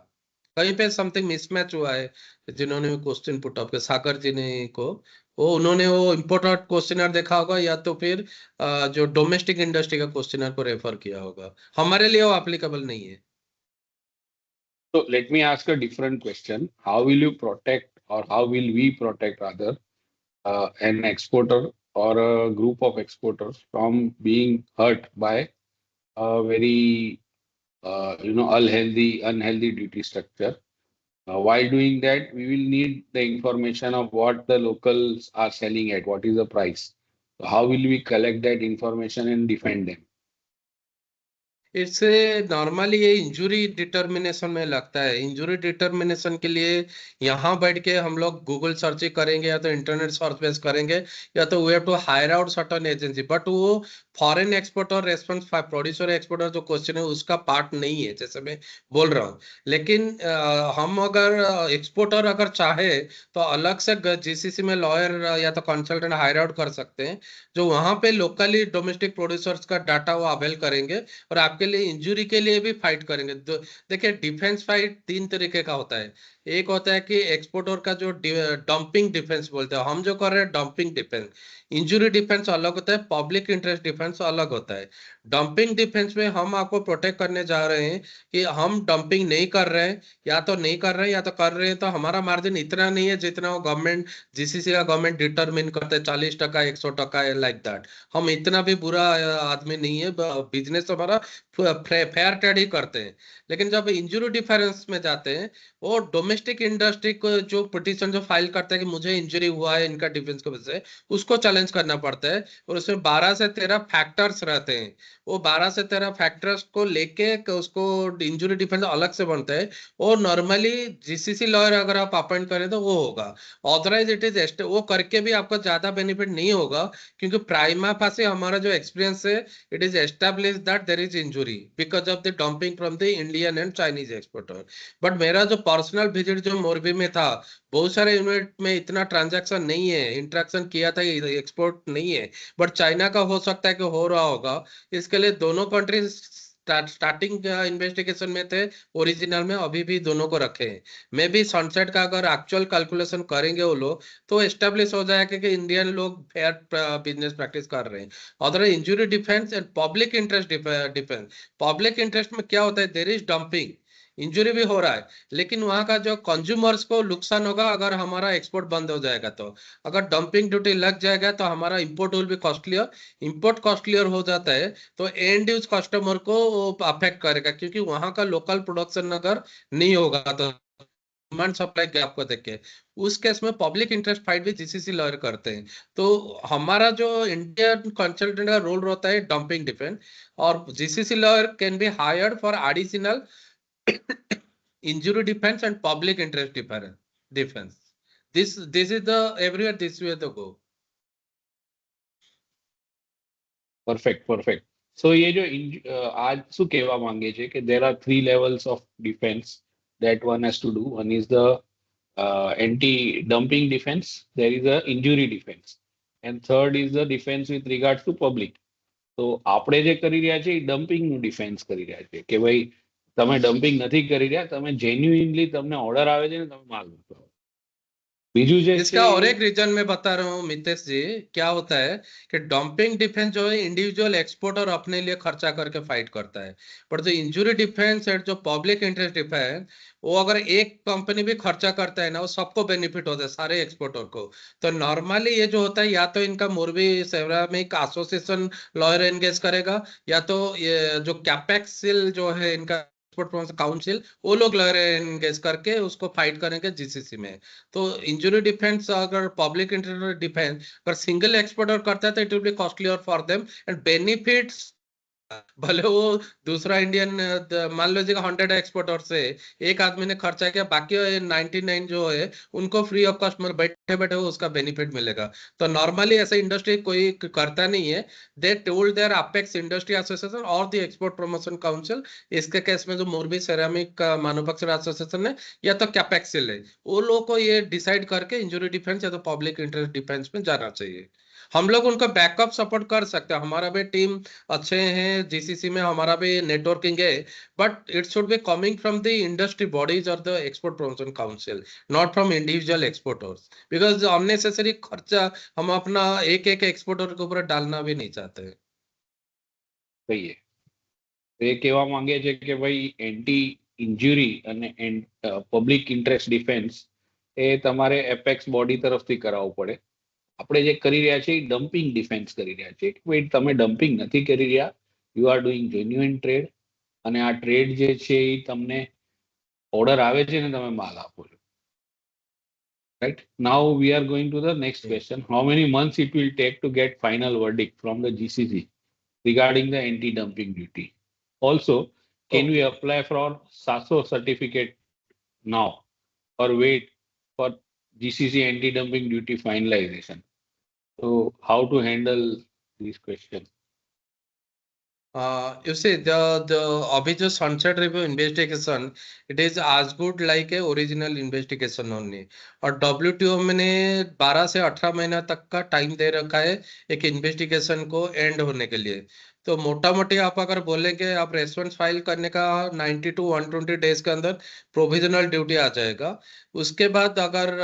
Speaker 2: कहीं पे समथिंग मिसमैच हुआ है, जिन्होंने क्वेश्चन पुट अप किया सागर जी ने को, वो उन्होंने वो इम्पोर्टेंट क्वेश्चनर देखा होगा, या तो फिर जो डोमेस्टिक इंडस्ट्री का क्वेश्चनर को रेफर किया होगा, हमारे लिए वो एप्लीकेबल नहीं है।
Speaker 1: So let me ask a different question. How will you protect, or how will we protect rather, an exporter or a group of exporters from being hurt by a very unhealthy duty structure? While doing that, we will need the information of what the locals are selling at, what is the price. So how will we collect that information and defend them?
Speaker 2: इससे normally ये injury determination में लगता है। Injury determination के लिए यहाँ बैठ के हम लोग गूगल सर्च ही करेंगे, या तो इंटरनेट सर्च बेस करेंगे, या तो we have to hire out certain agency, but वो foreign exporter response producer exporter जो क्वेश्चन है उसका पार्ट नहीं है, जैसे मैं बोल रहा हूँ। लेकिन हम अगर एक्सपोर्टर अगर चाहे तो अलग से जीसीसी में लॉयर या तो कंसल्टेंट हायर आउट कर सकते हैं, जो वहां पे लोकली डोमेस्टिक प्रोड्यूसर्स का डाटा वो अवेल करेंगे, और आपके लिए इंजुरी के लिए भी फाइट करेंगे। देखिए, डिफेंस फाइट 3 तरीके का होता है। एक होता है कि एक्सपोर्टर का जो डंपिंग डिफेंस बोलते हैं, हम जो कर रहे हैं डंपिंग डिफेंस। इंजुरी डिफेंस अलग होता है, पब्लिक इंटरेस्ट डिफेंस अलग होता है। डंपिंग डिफेंस में हम आपको प्रोटेक्ट करने जा रहे हैं कि हम डंपिंग नहीं कर रहे हैं, या तो नहीं कर रहे हैं, या तो कर रहे हैं तो हमारा मार्जिन इतना नहीं है जितना वो गवर्नमेंट, जीसीसी का गवर्नमेंट डिटरमिन करते हैं, 40% 100% लाइक दैट। हम इतना भी बुरा आदमी नहीं है, बिजनेस हमारा फेयर ट्रेड ही करते हैं। लेकिन जब इंजुरी डिफरेंस में जाते हैं, वो डोमेस्टिक इंडस्ट्री को जो पिटीशन जो फाइल करता है कि मुझे इंजरी हुआ है इनका डिफेंस की वजह से, उसको चैलेंज करना पड़ता है, और उसमें 12 से 13 फैक्टर्स रहते हैं। वो 12 से 13 फैक्टर्स को लेके उसको इंजुरी डिफेंस अलग से बनता है। और नॉर्मली जीसीसी लॉयर अगर आप अपॉइंट करें तो वो होगा, ऑथराइज इट इज, वो करके भी आपको ज्यादा बेनिफिट नहीं होगा, क्योंकि प्राइमा फासी हमारा जो एक्सपीरियंस है, it is established that there is injury because of the dumping from the Indian and Chinese exporter। But मेरा जो पर्सनल विजिट जो मोरबी में था, बहुत सारे यूनिट में इतना ट्रांजैक्शन नहीं है, इंटरेक्शन किया था, एक्सपोर्ट नहीं है, बट चाइना का हो सकता है कि हो रहा होगा। इसके लिए दोनों कंट्री स्टार्टिंग इन्वेस्टिगेशन में थे ओरिजिनल में, अभी भी दोनों को रखे हैं। मे बी सनसेट का अगर एक्चुअल कैलकुलेशन करेंगे वो लोग, तो एस्टेब्लिश हो जाएगा कि इंडियन लोग फेयर बिजनेस प्रैक्टिस कर रहे हैं। Other injury defence and public interest defence, public interest में क्या होता है, देर इज डंपिंग, इंजुरी भी हो रहा है, लेकिन वहां का जो कंज्यूमर्स को नुकसान होगा अगर हमारा एक्सपोर्ट बंद हो जाएगा तो। अगर डंपिंग ड्यूटी लग जाएगा तो हमारा import will be costlier, import costlier हो जाता है तो एंड यूज कस्टमर को अफेक्ट करेगा, क्योंकि वहां का लोकल प्रोडक्शन अगर नहीं होगा तो डिमांड सप्लाई गैप को देख के, उस केस में पब्लिक इंटरेस्ट फाइट भी जीसीसी लॉयर करते हैं। तो हमारा जो इंडियन कंसल्टेंट का रोल रहता है डंपिंग डिफेंस, और GCC lawyer can be hired for additional injury defense and public interest defense. This is the everywhere this way to go.
Speaker 1: Perfect, perfect. So ये जो आज શું કહેવા માંગે છે કે there are 3 levels of defense. that one has to do. One is the anti-dumping defense. There is a injury defense, and third is the defense with regards to public. તો આપણે જે કરી રહ્યા છે એ ડમ્પિંગ નું ડિફેન્સ કરી રહ્યા છે કે ભાઈ તમે ડમ્પિંગ નથી કરી રહ્યા, તમે જેન્યુઇનલી તમને ઓર્ડર આવે છે ને તમે માલ મૂકો. બીજું જે
Speaker 2: इसका
Speaker 1: છે
Speaker 2: और एक रीजन मैं बता रहा हूँ मितेश जी, क्या होता है कि डंपिंग डिफेंस जो है इंडिविजुअल एक्सपोर्टर अपने लिए खर्चा करके फाइट करता है, पर जो इंजुरी डिफेंस है, जो पब्लिक इंटरेस्ट डिफेंस, वो अगर एक कंपनी भी खर्चा करता है ना, वो सबको बेनिफिट होता है, सारे एक्सपोर्टर को. तो नॉर्मली ये जो होता है, या तो इनका Morbi ceramic association lawyer engage करेगा, या तो ये जो कैपेक्सिल जो है इनका एक्सपोर्ट प्रमोशन काउंसिल, वो लोग लॉयर एंगेज करके उसको फाइट करेंगे जीसीसी में. तो इंजुरी डिफेंस अगर पब्लिक इंटरेस्ट डिफेंस अगर सिंगल एक्सपोर्टर करता है तो it will be costly for them and benefits. भले वो दूसरा इंडियन मान लीजिएगा 100 एक्सपोर्टर से एक आदमी ने खर्चा किया, बाकी 99 जो है उनको फ्री ऑफ कॉस्ट मतलब बैठे बैठे उसका बेनिफिट मिलेगा. तो नॉर्मली ऐसा इंडस्ट्री कोई करता नहीं है. They told their apex industry association और द एक्सपोर्ट प्रमोशन काउंसिल, इसके केस में जो मोरबी सेरामिक मैन्युफैक्चर एसोसिएशन है या तो कैपेक्सिल है, वो लोग को ये डिसाइड करके इंजुरी डिफेंस या तो पब्लिक इंटरेस्ट डिफेंस में जाना चाहिए. हम लोग उनका बैकअप सपोर्ट कर सकते हैं, हमारा भी टीम अच्छे हैं जीसीसी में, हमारा भी नेटवर्किंग है, but it should be coming from the industry bodies और the export promotion council, not from individual exporters, because unnecessary खर्चा हम अपना एक एक एक्सपोर्टर के ऊपर डालना भी नहीं चाहते हैं.
Speaker 1: કહીએ તો એ કહેવા માંગે છે કે ભાઈ એન્ટી ઇન્જુરી અને પબ્લિક ઇન્ટરેસ્ટ ડિફેન્સ એ તમારે એપેક્સ બોડી તરફથી કરાવવું પડે. આપણે જે કરી રહ્યા છીએ એ ડમ્પિંગ ડિફેન્સ કરી રહ્યા છીએ કે ભાઈ તમે ડમ્પિંગ નથી કરી રહ્યા, you are doing genuine trade, અને આ ટ્રેડ જે છે એ તમને ઓર્ડર આવે છે ને તમે માલ આપો છો. Right now we are going to the next question. How many months it will take to get final verdict from the GCC regarding the anti-dumping duty? Also, can we apply for SASO certificate now or wait for GCC anti-dumping duty finalization? So how to handle these questions?
Speaker 2: You see, the अभी जो sunset review investigation, it is as good like a original investigation only. और WTO ने 12 से 18 महीना तक का time दे रखा है एक इन्वेस्टिगेशन को एंड होने के लिए. तो मोटा मोटी आप अगर बोलेंगे आप रेस्पॉन्स फाइल करने का 90 to 120 डेज के अंदर प्रोविजनल ड्यूटी आ जाएगा. उसके बाद अगर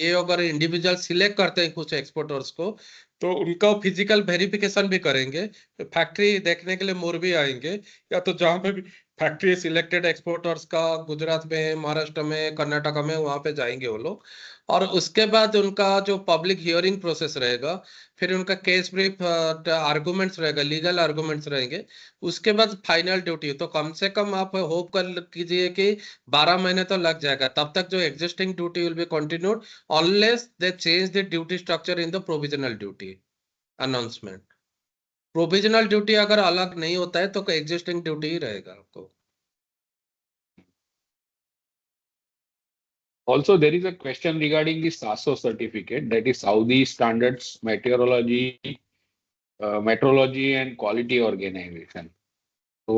Speaker 2: ये अगर इंडिविजुअल सिलेक्ट करते हैं कुछ एक्सपोर्टर्स को, तो उनका फिजिकल वेरिफिकेशन भी करेंगे, फैक्ट्री देखने के लिए मोरबी आएंगे, या तो जहां पे भी फैक्ट्री सिलेक्टेड एक्सपोर्टर्स का गुजरात में, महाराष्ट्र में, कर्नाटका में, वहां पे जाएंगे वो लोग. और उसके बाद उनका जो पब्लिक हियरिंग प्रोसेस रहेगा, फिर उनका केस ब्रीफ आर्गुमेंट्स रहेगा, लीगल आर्गुमेंट्स रहेंगे, उसके बाद फाइनल ड्यूटी. तो कम से कम आप होप कर कीजिए कि 12 महीने तो लग जाएगा. तब तक जो existing duty will be continued unless they change the duty structure in the provisional duty announcement. Provisional duty अगर अलग नहीं होता है तो एग्जिस्टिंग ड्यूटी ही रहेगा आपको.
Speaker 1: Also, there is a question regarding the SASO certificate, that is Saudi Standards Metrology and Quality Organization. So,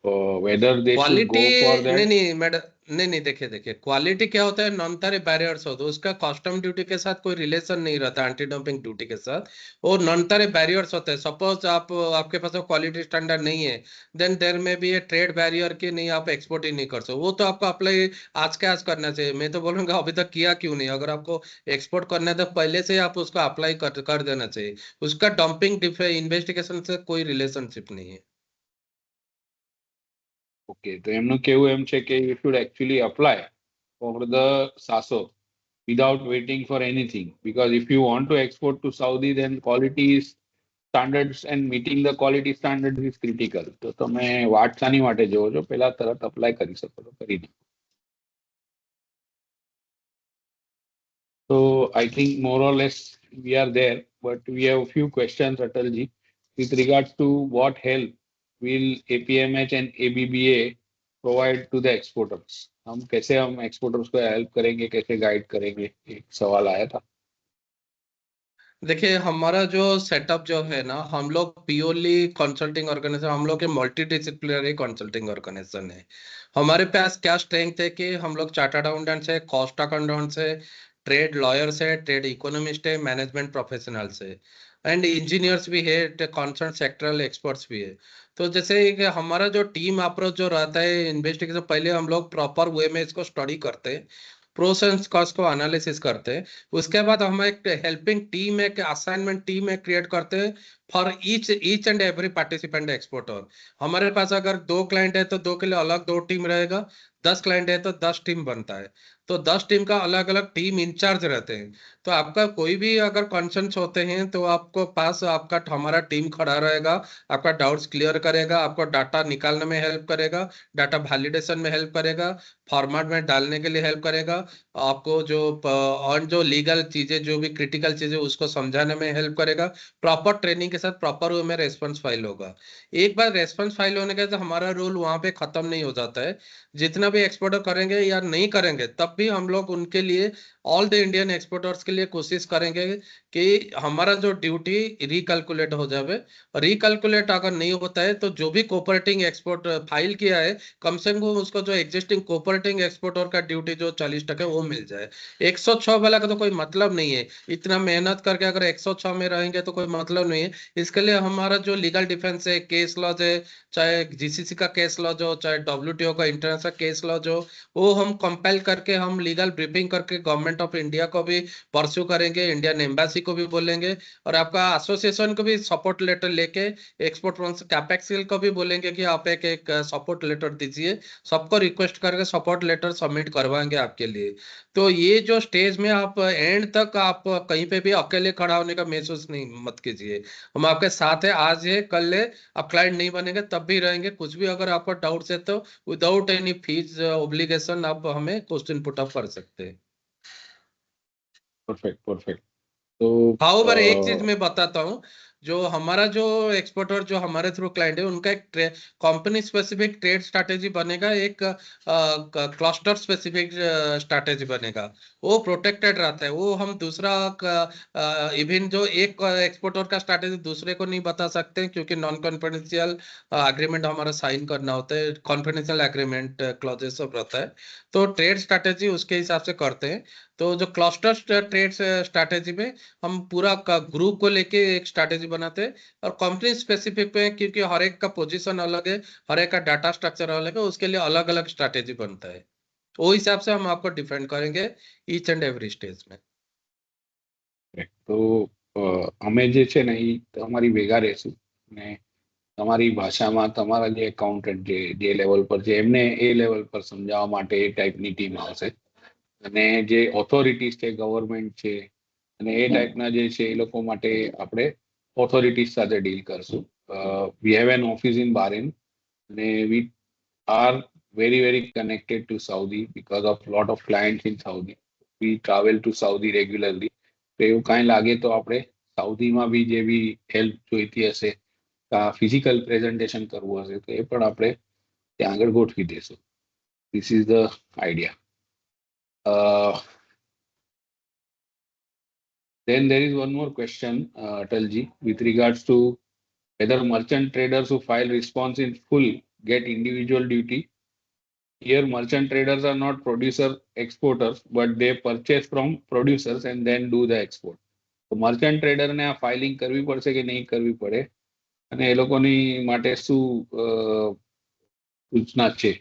Speaker 1: whether they should go
Speaker 2: quality
Speaker 1: for
Speaker 2: नहीं
Speaker 1: that.
Speaker 2: नहीं मैडम, नहीं देखिए क्वालिटी क्या होता है, नॉन तारे बैरियर्स होते हैं, उसका कस्टम ड्यूटी के साथ कोई रिलेशन नहीं रहता, एंटी डंपिंग ड्यूटी के साथ. वो नॉन तारे बैरियर्स होते हैं. सपोज आप आपके पास क्वालिटी स्टैंडर्ड नहीं है, देन देयर में भी ये ट्रेड बैरियर की नहीं, आप एक्सपोर्ट ही नहीं कर सकते. वो तो आपको अप्लाई आज के आज करना चाहिए. मैं तो बोलूंगा अभी तक किया क्यों नहीं, अगर आपको एक्सपोर्ट करना है तो पहले से आप उसको अप्लाई कर देना चाहिए. उसका डंपिंग इन्वेस्टिगेशन से कोई रिलेशनशिप नहीं है.
Speaker 1: Okay, તો એમનું કેવું એમ છે કે you should actually apply for the SASO without waiting for anything, because if you want to export to Saudi, then quality standards and meeting the quality standards is critical. તો તમે વાટ શાની માટે જોવો છો, પહેલા તરત અપ્લાય કરી શકો છો, કરી દો. So I think more or less we are there, but we have a few questions, Atalji, with regards to what help will APMH and ABBA provide to the exporters. हम कैसे हम एक्सपोर्टर्स को help करेंगे, कैसे guide करेंगे, एक सवाल आया था.
Speaker 2: देखिए हमारा जो सेटअप जो है ना, हम लोग प्योरली कंसल्टिंग ऑर्गेनाइजेशन, हम लोग के मल्टी डिसिप्लिनरी कंसल्टिंग ऑर्गेनाइजेशन है। हमारे पास क्या स्ट्रेंथ है कि हम लोग चार्टर्ड अकाउंटेंट्स है, कॉस्ट अकाउंटेंट्स है, ट्रेड लॉयर्स है, ट्रेड इकोनॉमिस्ट है, मैनेजमेंट प्रोफेशनल्स है, एंड इंजीनियर्स भी है, कंसर्न सेक्टरल एक्सपर्ट्स भी है। तो जैसे कि हमारा जो टीम अप्रोच जो रहता है इन्वेस्टिगेशन, पहले हम लोग प्रॉपर वे में इसको स्टडी करते हैं, प्रोस एंड कॉन्स को एनालिसिस करते हैं। उसके बाद हम एक हेल्पिंग टीम, एक असाइनमेंट टीम एक क्रिएट करते हैं for each and every participant exporter. हमारे पास अगर 2 क्लाइंट है तो 2 के लिए अलग 2 टीम रहेगा, 10 क्लाइंट है तो 10 टीम बनता है। तो 10 टीम का अलग अलग टीम इंचार्ज रहते हैं। तो आपका कोई भी अगर कंसर्न्स होते हैं तो आपको पास आपका हमारा टीम खड़ा रहेगा, आपका डाउट्स क्लियर करेगा, आपको डाटा निकालने में हेल्प करेगा, डाटा वैलिडेशन में हेल्प करेगा, फॉर्मेट में डालने के लिए हेल्प करेगा, आपको जो और जो लीगल चीजें, जो भी क्रिटिकल चीजें उसको समझाने में हेल्प करेगा। प्रॉपर ट्रेनिंग के साथ प्रॉपर वे में रेस्पॉन्स फाइल होगा। एक बार रेस्पॉन्स फाइल होने के बाद हमारा रोल वहां पे खत्म नहीं हो जाता है। जितना भी एक्सपोर्टर करेंगे या नहीं करेंगे तब भी हम लोग उनके लिए, ऑल द इंडियन एक्सपोर्टर्स के लिए कोशिश करेंगे कि हमारा जो ड्यूटी रिकैलकुलेट हो जाए। रिकैलकुलेट अगर नहीं होता है तो जो भी कोऑपरेटिंग एक्सपोर्ट फाइल किया है, कम से कम उसको जो एग्जिस्टिंग कोऑपरेटिंग एक्सपोर्टर का ड्यूटी जो 40% वो मिल जाए। 106 वाला का तो कोई मतलब नहीं है। इतना मेहनत करके अगर 106 में रहेंगे तो कोई मतलब नहीं है। इसके लिए हमारा जो लीगल डिफेंस है, केस लॉज है, चाहे जीसीसी का केस लॉज हो, चाहे डब्ल्यूटीओ का इंटरनेशनल केस लॉज हो, वो हम कंपेल करके, हम लीगल ब्रीफिंग करके गवर्नमेंट ऑफ इंडिया को भी परस्यू करेंगे, इंडियन एम्बेसी को भी बोलेंगे, और आपका एसोसिएशन को भी सपोर्ट लेटर लेके, एक्सपोर्ट कैपेक्सिल को भी बोलेंगे कि आप एक सपोर्ट लेटर दीजिए। सबको रिक्वेस्ट करके सपोर्ट लेटर सबमिट करवाएंगे आपके लिए। तो ये जो स्टेज में आप एंड तक आप कहीं पे भी अकेले खड़ा होने का महसूस नहीं मत कीजिए। हम आपके साथ है, आज है कल है। आप क्लाइंट नहीं बनेंगे तब भी रहेंगे। कुछ भी अगर आपको डाउट्स है तो विदाउट एनी फीस ऑब्लिगेशन आप हमें क्वेश्चन पुट अप कर सकते हैं।
Speaker 1: Perfect perfect. तो
Speaker 2: हाउएवर एक चीज मैं बताता हूँ, जो हमारा जो एक्सपोर्टर जो हमारे थ्रू क्लाइंट है, उनका एक कंपनी स्पेसिफिक ट्रेड स्ट्रैटेजी बनेगा, एक क्लस्टर स्पेसिफिक स्ट्रैटेजी बनेगा। वो प्रोटेक्टेड रहता है। वो हम दूसरा इवन जो एक एक्सपोर्टर का स्ट्रैटेजी दूसरे को नहीं बता सकते, क्योंकि नॉन कॉन्फिडेंशियल एग्रीमेंट हमारा साइन करना होता है, कॉन्फिडेंशियल एग्रीमेंट क्लॉजेस सब रहता है। तो ट्रेड स्ट्रैटेजी उसके हिसाब से करते हैं। तो जो क्लस्टर ट्रेड स्ट्रैटेजी में हम पूरा का ग्रुप को लेके एक स्ट्रैटेजी बनाते हैं, और कंपनी स्पेसिफिक पे, क्योंकि हर एक का पोजीशन अलग है, हर एक का डाटा स्ट्रक्चर अलग है, उसके लिए अलग अलग स्ट्रैटेजी बनता है। वो हिसाब से हम आपको डिफेंड करेंगे ईच एंड एवरी स्टेज में।
Speaker 1: તો અમે જે છે ને એ તમારી ભેગા રહેશું ને તમારી ભાષામાં તમારા જે એકાઉન્ટન્ટ જે લેવલ પર છે એમને એ લેવલ પર સમજાવવા માટે એ ટાઈપની ટીમ આવશે અને જે ઓથોરિટીઝ છે ગવર્મેન્ટ છે અને એ ટાઈપના જે છે એ લોકો માટે આપણે ઓથોરિટીઝ સાથે ડીલ કરશું. We have an office in Bahrain અને we are very connected to Saudi because of lot of clients in Saudi. We travel to Saudi regularly. તો એવું કાંઈ લાગે તો આપણે સાઉદીમાં બી જે બી હેલ્પ જોઈતી હશે, ફિઝિકલ પ્રેઝન્ટેશન કરવું હશે તો એ પણ આપણે ત્યાં આગળ ગોઠવી દેશું. This is the idea. Then there is one more question, Atalji, with regards to whether merchant traders who file response in full get individual duty. Here, merchant traders are not producer exporters, but they purchase from producers and then do the export. તો merchant ટ્રેડરને આ filing કરવી પડશે કે નહીં કરવી પડે અને એ લોકોની માટે શું सूचना છે?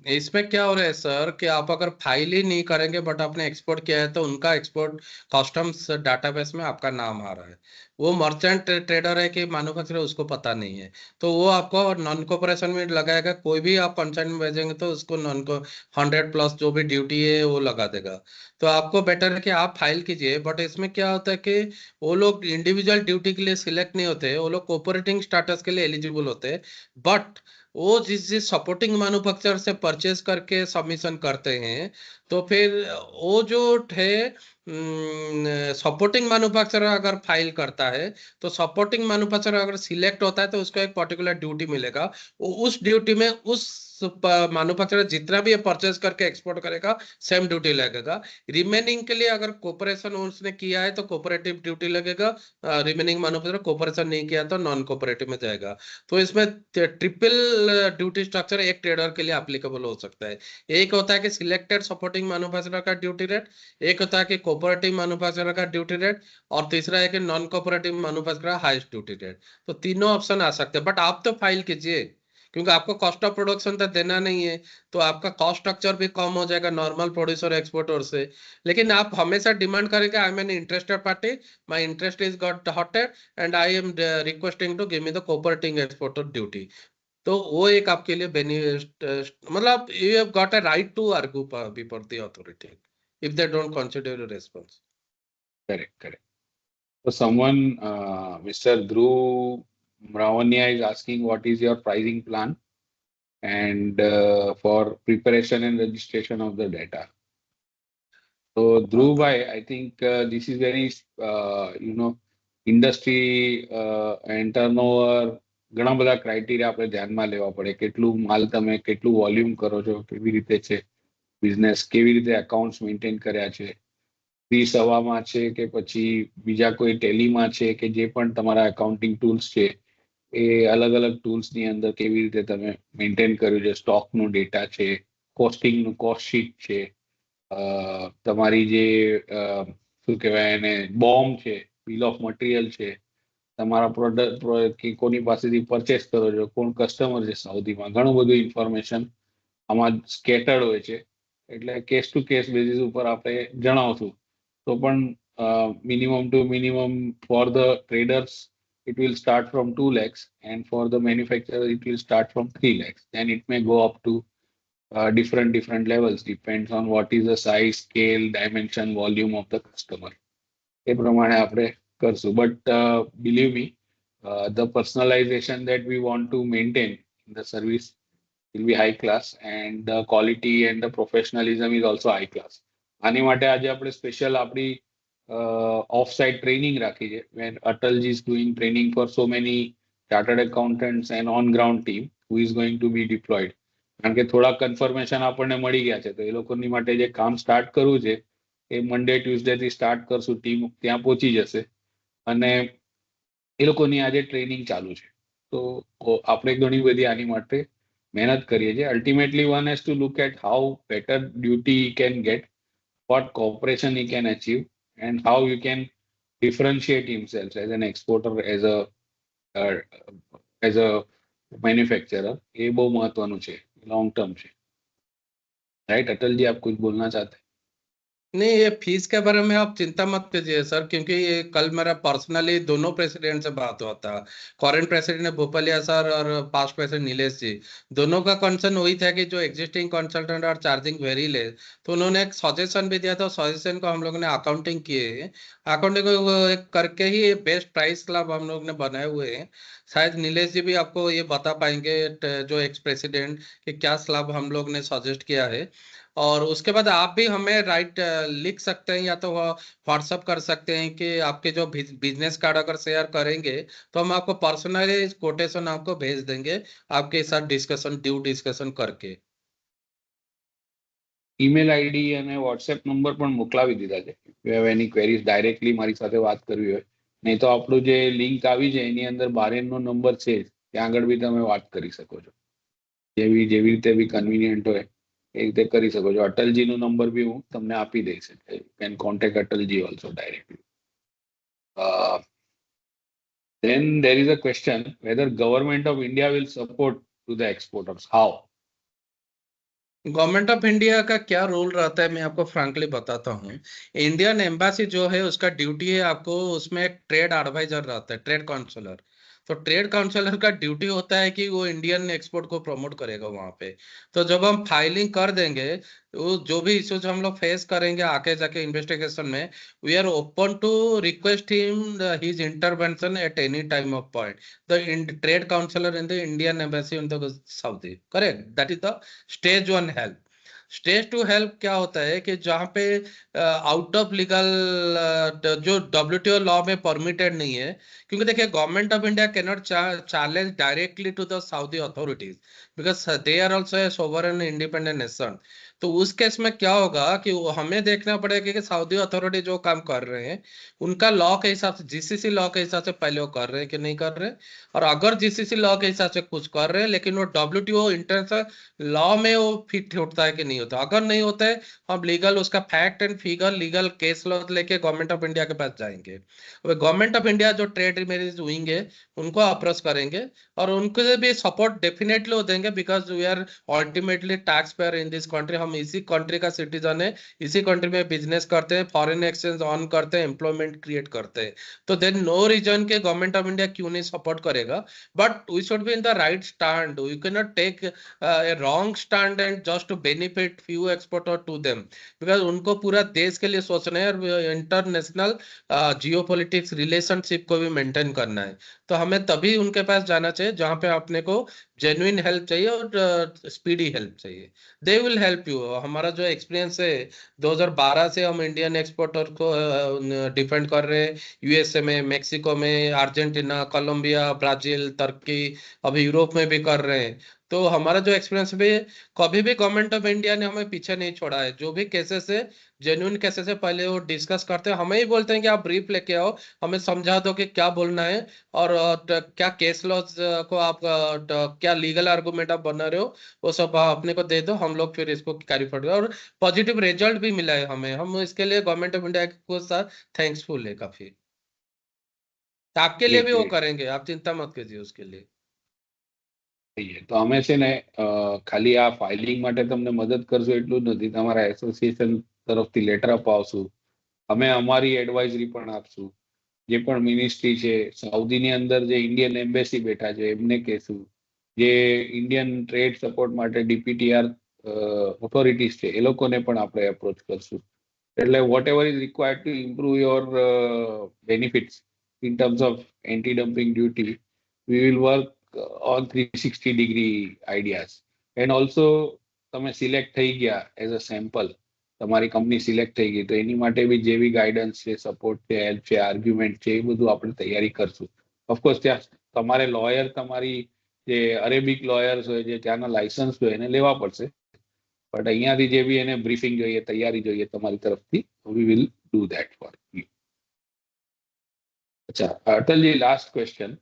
Speaker 2: इसमें क्या हो रहा है सर, कि आप अगर फाइल ही नहीं करेंगे बट आपने एक्सपोर्ट किया है, तो उनका एक्सपोर्ट कस्टम्स डाटाबेस में आपका नाम आ रहा है। वो मर्चेंट ट्रेडर है कि मैन्युफैक्चरर, उसको पता नहीं है। तो वो आपको नॉन कॉपरेशन में लगाएगा। कोई भी आप कंसाइन में भेजेंगे तो उसको नॉन को 100+ जो भी ड्यूटी है वो लगा देगा। तो आपको बेटर है कि आप फाइल कीजिए। बट इसमें क्या होता है कि वो लोग इंडिविजुअल ड्यूटी के लिए सिलेक्ट नहीं होते, वो लोग कोऑपरेटिंग स्टाटस के लिए एलिजिबल होते हैं। बट वो जिस जिस सपोर्टिंग मैन्युफैक्चरर से परचेज करके सबमिशन करते हैं, तो फिर वो जो है सपोर्टिंग मैन्युफैक्चरर अगर फाइल करता है तो सपोर्टिंग मैन्युफैक्चरर अगर सिलेक्ट होता है तो उसको एक पर्टिकुलर ड्यूटी मिलेगा। उस ड्यूटी में उस मैन्युफैक्चरर जितना भी परचेज करके एक्सपोर्ट करेगा सेम ड्यूटी लगेगा। रिमेनिंग के लिए अगर कोऑपरेशन उसने किया है तो कोऑपरेटिव ड्यूटी लगेगा। रिमेनिंग मैन्युफैक्चरर कोऑपरेशन नहीं किया तो नॉन कोऑपरेटिव में जाएगा। तो इसमें ट्रिपल ड्यूटी स्ट्रक्चर एक ट्रेडर के लिए एप्लीकेबल हो सकता है। एक होता है कि सिलेक्टेड सपोर्टिंग मैन्युफैक्चरर का ड्यूटी रेट, एक होता है कि कोऑपरेटिव मैन्युफैक्चरर का ड्यूटी रेट, और तीसरा है कि non cooperative manufacturer highest duty rate. तो तीनों ऑप्शन आ सकते हैं, बट आप तो फाइल कीजिए क्योंकि आपको कॉस्ट ऑफ प्रोडक्शन तो देना नहीं है। तो आपका कॉस्ट स्ट्रक्चर भी कम हो जाएगा नॉर्मल प्रोड्यूसर एक्सपोर्टर से। लेकिन आप हमेशा डिमांड करेंगे I am an interested party, my interest is got hurted and I am requesting to give me the cooperating exporter duty. तो वो एक आपके लिए बेनिफिट, मतलब you have got a right to argue before the authority if they don't consider your response.
Speaker 1: Correct, correct. So someone, Mr. Dhruv Ravania is asking what is your pricing plan and for preparation and registration of the data. So Dhruv, I think this is very, industry and turnover ઘણા બધા criteria આપણે ધ્યાનમાં લેવા પડે. કેટલું માલ તમે કેટલું વોલ્યુમ કરો છો, કેવી રીતે છે બિઝનેસ, કેવી રીતે અકાઉન્ટ્સ મેન્ટેન કર્યા છે, સવામાં છે કે પછી બીજા કોઈ ટેલીમાં છે કે જે પણ તમારા એકાઉન્ટિંગ ટૂલ્સ છે એ અલગ અલગ ટૂલ્સની અંદર કેવી રીતે તમે મેન્ટેન કર્યું છે, સ્ટોકનું ડેટા છે, કોસ્ટિંગનું કોસ્ટ શીટ છે, તમારી જે શું કહેવાય એને બોમ્બ છે, બિલ ઓફ મટીરિયલ છે, તમારા પ્રોડક્ટ કે કોની પાસેથી પરચેસ કરો છો, કોણ કસ્ટમર છે સાઉદીમાં, ઘણું બધું ઇન્ફોર્મેશન આમાં સ્કેટર્ડ હોય છે. એટલે કેસ ટુ કેસ બેઝિસ ઉપર આપણે જણાવશું. તો પણ minimum to minimum for the traders it will start from 2 lakhs and for the manufacturer it will start from 3 lakhs. Then it may go up to different levels, depends on what is the size, scale, dimension, volume of the customer. એ પ્રમાણે આપણે કરશું. But believe me, the personalization that we want to maintain in the service will be high class and the quality and the professionalism is also high class. આની માટે આજે આપણે special આપણી off-site training રાખી છે, when Atalji is doing training for so many chartered accountants and on-ground team who is going to be deployed. કારણ કે થોડા confirmation આપણને મળી ગયા છે, તો એ લોકોની માટે જે કામ સ્ટાર્ટ કરવું છે એ મંડે ટ્યુઝડે થી સ્ટાર્ટ કરશું. ટીમ ત્યાં પહોંચી જશે અને એ લોકોની આજે ટ્રેનિંગ ચાલુ છે. તો આપણે ઘણી બધી આની માટે મહેનત કરીએ છીએ. Ultimately one has to look at how better duty he can get, what cooperation he can achieve, and how you can differentiate himself as an exporter, uh, as a manufacturer. ये बहुत महत्वનું છે, लॉन्ग टर्म છે. Right Atal ji, आप कुछ बोलना चाहते हैं?
Speaker 2: नहीं, ये फीस के बारे में आप चिंता मत कीजिए सर, क्योंकि ये कल मेरा पर्सनली दोनों प्रेसिडेंट से बात हुआ था। करंट प्रेसिडेंट भोपालिया सर और पास्ट प्रेसिडेंट नीलेश जी, दोनों का कंसर्न वही था कि जो existing consultant are charging very less. तो उन्होंने एक सजेशन भी दिया था, सजेशन को हम लोगों ने अकाउंटिंग किए, अकाउंटिंग करके ही बेस्ट प्राइस क्लब हम लोग ने बनाए हुए हैं। शायद नीलेश जी भी आपको ये बता पाएंगे जो एक्स प्रेसिडेंट कि क्या स्लैब हम लोग ने सजेस्ट किया है। और उसके बाद आप भी हमें राइट लिख सकते हैं या तो व्हाट्सअप कर सकते हैं कि आपके जो बिजनेस कार्ड अगर शेयर करेंगे तो हम आपको पर्सनली कोटेशन आपको भेज देंगे आपके साथ डिस्कशन डिस्कशन करके।
Speaker 1: ઈમેલ આઈડી અને વોટ્સએપ નંબર પણ મોકલાવી દીધા છે. If you have any queries directly મારી સાથે વાત કરવી હોય, નહીં તો આપણું જે લિંક આવી છે એની અંદર બારેનનો નંબર છે, ત્યાં આગળ બી તમે વાત કરી શકો છો. જેવી રીતે બી કન્વિનિયન્ટ હોય એ રીતે કરી શકો છો. અટલજીનો નંબર બી હું તમને આપી દઈશ. You can contact Atalji also directly. Then there is a question whether government of India will support to the exporters. How?
Speaker 2: Government of India का क्या रोल रहता है मैं आपको फ्रैंकली बताता हूँ। इंडियन एम्बासी जो है उसका ड्यूटी है, आपको उसमें एक ट्रेड एडवाइजर रहता है, ट्रेड काउंसलर। तो ट्रेड काउंसलर का ड्यूटी होता है कि वो इंडियन एक्सपोर्ट को प्रमोट करेगा वहां पे। तो जब हम फाइलिंग कर देंगे, वो जो भी इश्यूज हम लोग फेस करेंगे आके जाके इन्वेस्टिगेशन में, we are open to request him his intervention at any time of point. The trade counsellor in the Indian embassy in the Saudi, correct, that is the stage one help. Stage two help क्या होता है कि जहाँ पे out of legal जो WTO law में permitted नहीं है, क्योंकि देखिए government of India can not challenge directly to the Saudi authorities because they are also a sovereign independent nation. तो उस केस में क्या होगा कि हमें देखना पड़ेगा कि सऊदी अथॉरिटी जो काम कर रहे हैं उनका लॉ के हिसाब से, GCC लॉ के हिसाब से पहले वो कर रहे हैं कि नहीं कर रहे हैं। और अगर GCC लॉ के हिसाब से कुछ कर रहे हैं लेकिन वो WTO इंटरनेशनल लॉ में वो फिट होता है कि नहीं होता, अगर नहीं होता है हम लीगल उसका fact and figure legal case law लेके गवर्नमेंट ऑफ इंडिया के पास जाएंगे। गवर्नमेंट ऑफ इंडिया जो ट्रेड रिमेडीज विंग है उनको अप्रोच करेंगे और उनको भी सपोर्ट डेफिनेटली देंगे because we are ultimately tax payer in this country. हम इसी कंट्री का सिटीजन है, इसी कंट्री में बिजनेस करते हैं, फॉरेन एक्सचेंज ऑन करते हैं, एम्प्लॉयमेंट क्रिएट करते हैं। तो देन नो रीजन के गवर्नमेंट ऑफ इंडिया क्यों नहीं सपोर्ट करेगा। But we should be in the right stand, you can not take a wrong stand and just to benefit few exporter to them because उनको पूरा देश के लिए सोचना है और इंटरनेशनल जियोपॉलिटिक्स रिलेशनशिप को भी मेंटेन करना है। तो हमें तभी उनके पास जाना चाहिए जहां पे अपने को जेन्युइन हेल्प चाहिए और स्पीडी हेल्प चाहिए। They will help you. हमारा जो एक्सपीरियंस है 2012 से हम इंडियन एक्सपोर्टर को डिफेंड कर रहे हैं, USA में, मेक्सिको में, अर्जेंटीना, कोलंबिया, ब्राजील, तुर्की, अभी यूरोप में भी कर रहे हैं। तो हमारा जो एक्सपीरियंस भी, कभी भी गवर्नमेंट ऑफ इंडिया ने हमें पीछे नहीं छोड़ा है। जो भी केसेस है जेन्युइन केसेस है पहले वो डिस्कस करते हैं, हमें ही बोलते हैं कि आप ब्रीफ लेके आओ, हमें समझा दो कि क्या बोलना है और क्या केस लॉज को आप क्या लीगल आर्गुमेंट आप बना रहे हो वो सब अपने को दे दो, हम लोग फिर इसको कैरी फॉरवर्ड। और पॉजिटिव रिजल्ट भी मिला है हमें, हम इसके लिए गवर्नमेंट ऑफ इंडिया को साथ थैंक्सफुल है काफी। तो आपके लिए भी वो
Speaker 1: ग्रेट।
Speaker 2: करेंगे, आप चिंता मत कीजिए उसके लिए।
Speaker 1: તો અમે છે ને ખાલી આ ફાઇલિંગ માટે તમને મદદ કરશું એટલું જ નથી, તમારા એસોસિએશન તરફથી લેટર અપાવશું, અમે અમારી એડવાઇઝરી પણ આપશું, જે પણ મિનિસ્ટ્રી છે સાઉદીની અંદર જે ઇન્ડિયન એમ્બેસી બેઠા છે એમને કહેશું, જે ઇન્ડિયન ટ્રેડ સપોર્ટ માટે DPTR ઓથોરિટીઝ છે એ લોકોને પણ આપણે એપ્રોચ કરશું. એટલે whatever is required to improve your benefits in terms of anti dumping duty, we will work on 360 degree ideas. And also તમે સિલેક્ટ થઈ ગયા એઝ અ સેમ્પલ, તમારી કંપની સિલેક્ટ થઈ ગઈ તો એની માટે બી જે બી ગાઈડન્સ છે, સપોર્ટ છે, હેલ્પ છે, આર્ગ્યુમેન્ટ છે, એ બધું આપણે તૈયારી કરશું. ઓફકોર્સ ત્યાં તમારે લોયર, તમારી જે અરેબિક લોયર્સ હોય, જે ત્યાંના લાયસન્સ હોય એને લેવા પડશે. બટ અહીંયાથી જે બી એને બ્રીફિંગ જોઈએ, તૈયારી જોઈએ તમારી તરફથી, we will do that for you. અચ્છા અટલજી, last question,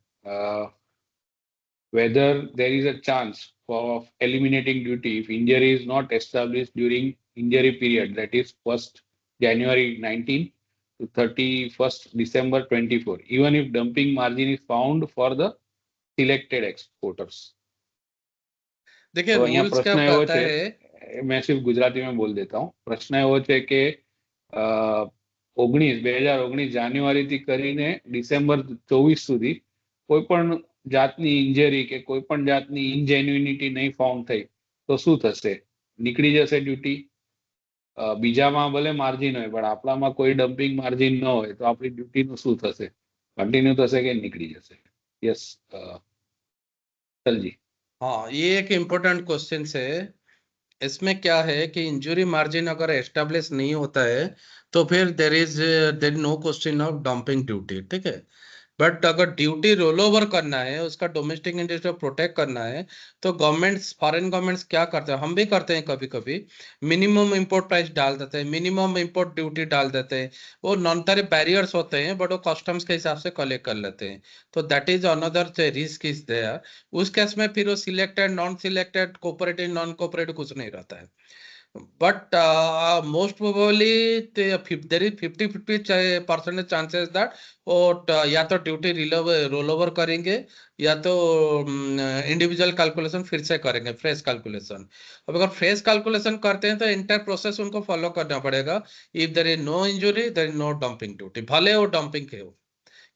Speaker 1: whether there is a chance of eliminating duty if injury is not established during injury period, that is 1st January 19 to 31st December 24, even if dumping margin is found for the selected exporters.
Speaker 2: देखिए
Speaker 1: तो અહીંયા
Speaker 2: rules क्या
Speaker 1: પ્રશ્ન એવો
Speaker 2: कहता
Speaker 1: છે,
Speaker 2: है।
Speaker 1: मैं सिर्फ गुजराती में बोल देता हूँ. प्रश्न એવો છે કે 2019 જાન્યુઆરીથી કરીને ડિસેમ્બર 24 સુધી કોઈ પણ જાતની ઇન્જરી કે કોઈ પણ જાતની ઇનજેન્યુનિટી નહીં ફાઉન્ડ થઈ તો શું થશે? નીકળી જશે ડ્યુટી? બીજામાં ભલે માર્જિન હોય પણ આપણામાં કોઈ ડમ્પિંગ માર્જિન ન હોય તો આપણી ડ્યુટીનું શું થશે? કન્ટિન્યુ થશે કે નીકળી જશે? યસ ચલજી.
Speaker 2: हाँ, ये एक इम्पोर्टेंट क्वेश्चन है। इसमें क्या है कि इंजरी मार्जिन अगर एस्टेब्लिश नहीं होता है तो फिर there no question of dumping duty, ठीक है। बट अगर ड्यूटी रोल ओवर करना है, उसका डोमेस्टिक इंडस्ट्री को प्रोटेक्ट करना है, तो गवर्नमेंट्स, फॉरेन गवर्नमेंट्स क्या करते हैं, हम भी करते हैं कभी कभी, मिनिमम इंपोर्ट प्राइस डाल देते हैं, मिनिमम इंपोर्ट ड्यूटी डाल देते हैं। वो नॉन टैरिफ बैरियर्स होते हैं बट वो कस्टम्स के हिसाब से कलेक्ट कर लेते हैं। तो that is another risk is there. उस केस में फिर वो selected, non selected, cooperative, non cooperative कुछ नहीं रहता है। But most probably there is 50-50% chances that वो या तो ड्यूटी रोल ओवर करेंगे या तो इंडिविजुअल कैलकुलेशन फिर से करेंगे, फ्रेश कैलकुलेशन। अब अगर फ्रेश कैलकुलेशन करते हैं तो इंटायर प्रोसेस उनको फॉलो करना पड़ेगा। If there is no injury there is no dumping duty, भले वो डंपिंग है वो।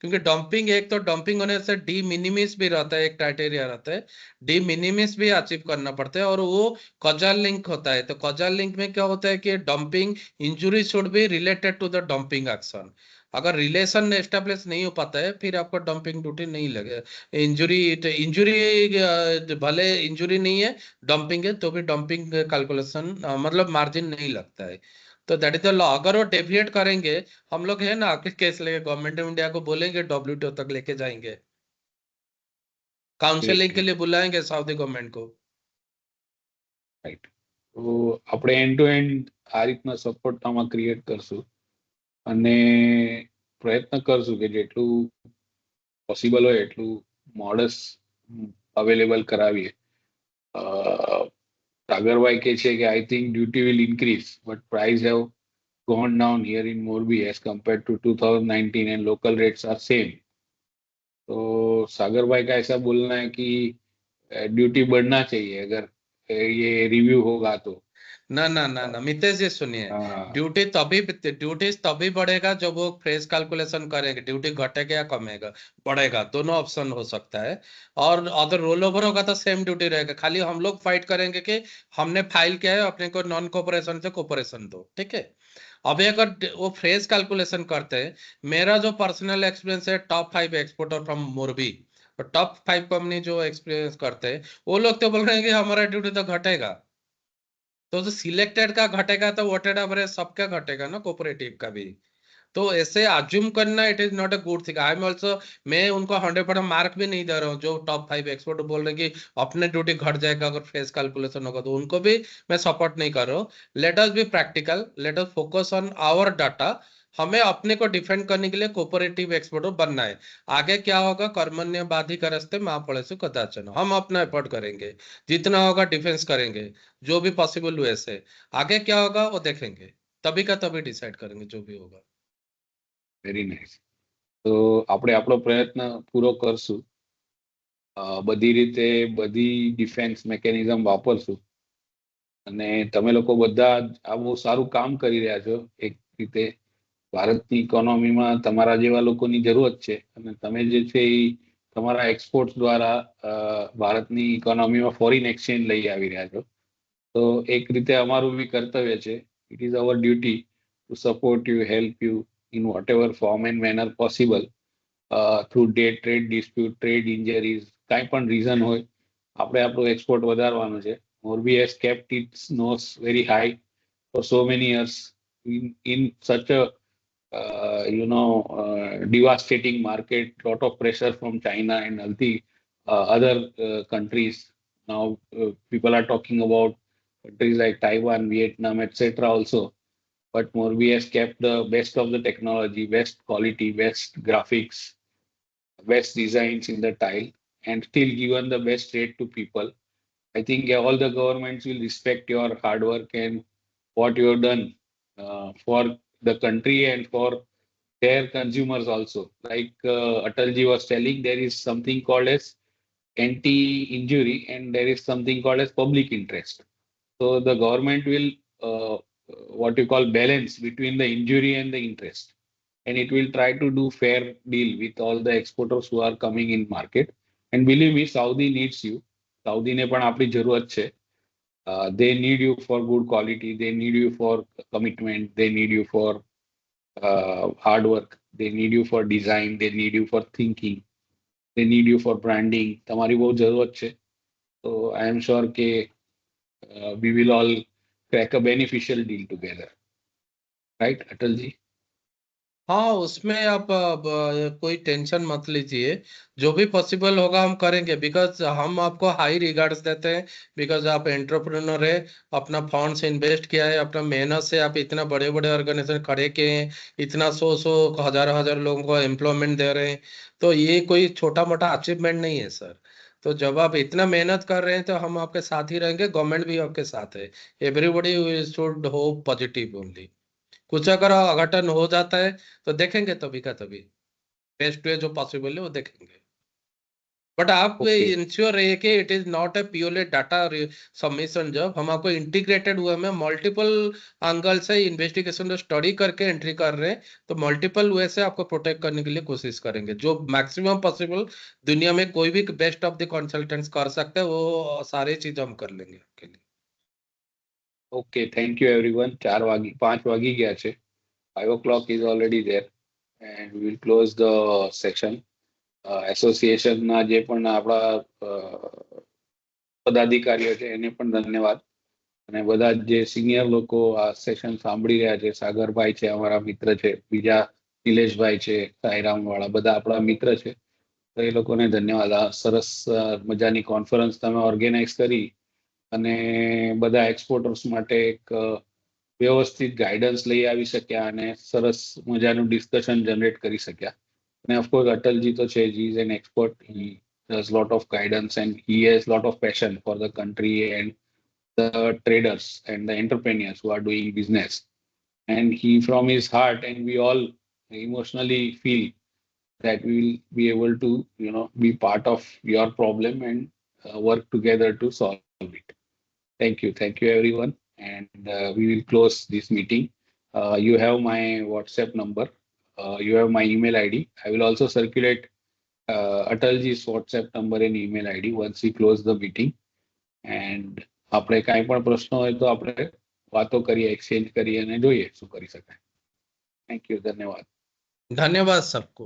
Speaker 2: क्योंकि डंपिंग, एक तो डंपिंग होने से डी मिनिमिस भी रहता है, एक क्राइटेरिया रहता है, डी मिनिमिस भी अचीव करना पड़ता है और वो कॉजल लिंक होता है। तो कॉजल लिंक में क्या होता है कि dumping injury should be related to the dumping action. अगर रिलेशन एस्टेब्लिश नहीं हो पाता है फिर आपको डंपिंग ड्यूटी नहीं लगे। इंजुरी इंजुरी भले इंजुरी नहीं है, डंपिंग है तो भी डंपिंग कैलकुलेशन मतलब मार्जिन नहीं लगता है। तो दैट इज द लॉ। अगर वो डेविएट करेंगे, हम लोग है ना केस लेके गवर्नमेंट ऑफ इंडिया को बोलेंगे, WTO तक लेके जाएंगे, काउंसलिंग के लिए बुलाएंगे सऊदी गवर्नमेंट को।
Speaker 1: રાઈટ, તો આપણે એન્ડ ટુ એન્ડ આ રીતના સપોર્ટ આમાં ક્રિએટ કરશું અને પ્રયત્ન કરશું કે જેટલું પોસિબલ હોય એટલું મોડસ અવેલેબલ કરાવીએ. સાગરભાઈ કે છે કે I think duty will increase but price have gone down here in Morbi as compared to 2019 and local rates are same. तो सागर भाई का ऐसा बोलना है कि ड्यूटी बढ़ना चाहिए अगर ये रिव्यू होगा तो.
Speaker 2: ना ना ना ना मितेश जी सुनिए,
Speaker 1: हाँ,
Speaker 2: ड्यूटी तभी बढ़ेगा जब वो फ्रेश कैलकुलेशन करेंगे। ड्यूटी घटेगा या कमेगा, बढ़ेगा, दोनों ऑप्शन हो सकता है। और अगर रोल ओवर होगा तो सेम ड्यूटी रहेगा, खाली हम लोग फाइट करेंगे कि हमने फाइल किया है, अपने को नॉन कोऑपरेशन से कोऑपरेशन दो, ठीक है। अभी अगर वो फ्रेश कैलकुलेशन करते हैं, मेरा जो पर्सनल एक्सपीरियंस है, top 5 exporter from Morbi, top 5 company जो एक्सपीरियंस करते हैं, वो लोग तो बोल रहे हैं कि हमारा ड्यूटी तो घटेगा। तो जो सिलेक्टेड का घटेगा तो वोटेड एवरेज सबका घटेगा ना, कोऑपरेटिव का भी। तो ऐसे अज्यूम करना, it is not a good thing. I am also, मैं उनको 100% मार्क भी नहीं दे रहा हूँ जो टॉप 5 एक्सपर्ट बोल रहे हैं कि अपने ड्यूटी घट जाएगा अगर फेस कैलकुलेशन होगा, तो उनको भी मैं सपोर्ट नहीं कर रहा हूँ। Let us be practical, let us focus on our data. हमें अपने को डिफेंड करने के लिए कोऑपरेटिव एक्सपर्ट बनना है। आगे क्या होगा, कर्मण्य बाधिकारस्ते मां फले से कदाचन, हम अपना एफर्ट करेंगे, जितना होगा डिफेंस करेंगे, जो भी पॉसिबल हुए से। आगे क्या होगा वो देखेंगे, तभी का तभी डिसाइड करेंगे जो भी होगा।
Speaker 1: Very nice. તો આપણે આપણો પ્રયત્ન પૂરો કરશું. બધી રીતે બધી ડિફેન્સ મેકેનિઝમ વાપરશું અને તમે લોકો બધા આ બહુ સારું કામ કરી રહ્યા છો. એક રીતે ભારતની ઇકોનોમીમાં તમારા જેવા લોકોની જરૂરત છે અને તમે જે છે એ તમારા એક્સપોર્ટ્સ દ્વારા ભારતની ઇકોનોમીમાં ફોરેન એક્સચેન્જ લઈ આવી રહ્યા છો. તો એક રીતે અમારું બી કર્તવ્ય છે. It is our duty to support you, help you in whatever form and manner possible through trade dispute, trade injuries, કાંઈ પણ રીઝન હોય આપણે આપણું એક્સપોર્ટ વધારવાનો છે. Morbi has kept its nose very high for so many years in such a devastating market. Lot of pressure from China and all the other countries. Now people are talking about countries like Taiwan, Vietnam, etc. also. But Morbi has kept the best of the technology, best quality, best graphics, best designs in the tile, and still given the best rate to people. I think all the governments will respect your hard work and what you have done for the country and for their consumers also. Like Atalji was telling, there is something called as anti-injury and there is something called as public interest. So the government will what you call balance between the injury and the interest, and it will try to do fair deal with all the exporters who are coming in market. And believe me, Saudi needs you. Saudi ne પણ આપણી જરૂરત છે. They need you for good quality. They need you for commitment. They need you for hard work. They need you for design. They need you for thinking. They need you for branding. તમારી બહુ જરૂરત છે. So I am sure કે we will all crack a beneficial deal together. Right, Atalji?
Speaker 2: हाँ, उसमें आप कोई tension मत लीजिए। जो भी पॉसिबल होगा हम करेंगे, बिकॉज हम आपको हाई रिगार्ड्स देते हैं। बिकॉज आप एंटरप्रेन्योर है, अपना फंड से इन्वेस्ट किया है, अपना मेहनत से आप इतना बड़े बड़े ऑर्गेनाइजेशन खड़े किए हैं, इतना 100 हजार हजार लोगों को एम्प्लॉयमेंट दे रहे हैं। तो ये कोई छोटा मोटा अचीवमेंट नहीं है सर। तो जब आप इतना मेहनत कर रहे हैं तो हम आपके साथ ही रहेंगे, गवर्नमेंट भी आपके साथ है। Everybody should hope positive only. कुछ अगर अघटन हो जाता है तो देखेंगे तभी का तभी, बेस्ट वे जो पॉसिबल है वो देखेंगे। बट आप
Speaker 1: Okay.
Speaker 2: इंश्योर रहिए कि it is not a purely data submission. जब हम आपको इंटीग्रेटेड हुए में मल्टीपल एंगल से इन्वेस्टिगेशन स्टडी करके एंट्री कर रहे हैं, तो मल्टीपल वे से आपको प्रोटेक्ट करने के लिए कोशिश करेंगे, जो मैक्सिमम पॉसिबल दुनिया में कोई भी बेस्ट ऑफ द कंसल्टेंट्स कर सकते हैं, वो सारी चीज हम कर लेंगे आपके लिए।
Speaker 1: Okay. Thank you, everyone. 4 વાગી 5 વાગી ગયા છે. 5 o'clock is already there. and we will close the session. એસોસિએશનના જે પણ આપણા પદાધિકારીઓ છે એને પણ ધન્યવાદ, અને બધા જે સિનિયર લોકો આ સેશન સાંભળી રહ્યા છે, સાગરભાઈ છે અમારા મિત્ર છે, બીજા નિલેશભાઈ છે, સાઈરામ વાળા, બધા આપણા મિત્ર છે, તો એ લોકોને ધન્યવાદ. આ સરસ મજાની કોન્ફરન્સ તમે ઓર્ગેનાઇઝ કરી અને બધા એક્સપોર્ટર્સ માટે એક વ્યવસ્થિત ગાઈડન્સ લઈ આવી શક્યા અને સરસ મજાનું ડિસ્કશન જનરેટ કરી શક્યા. અને ઓફકોર્સ અટલજી તો છે, he is an expert, he does lot of guidance and he has lot of passion for the country and the traders and the entrepreneurs who are doing business. And he from his heart, and we all emotionally feel that we will be able to, be part of your problem and work together to solve it. Thank you everyone, and we will close this meeting. You have my WhatsApp number, you have my email ID. I will also circulate Atalji's WhatsApp number and email ID once we close the meeting. And આપણે કાંઈ પણ પ્રશ્નો હોય તો આપણે વાતો કરીએ, exchange કરીએ અને જોઈએ શું કરી શકાય. થેન્ક યુ, ધન્યવાદ.
Speaker 2: धन्यवाद सबको.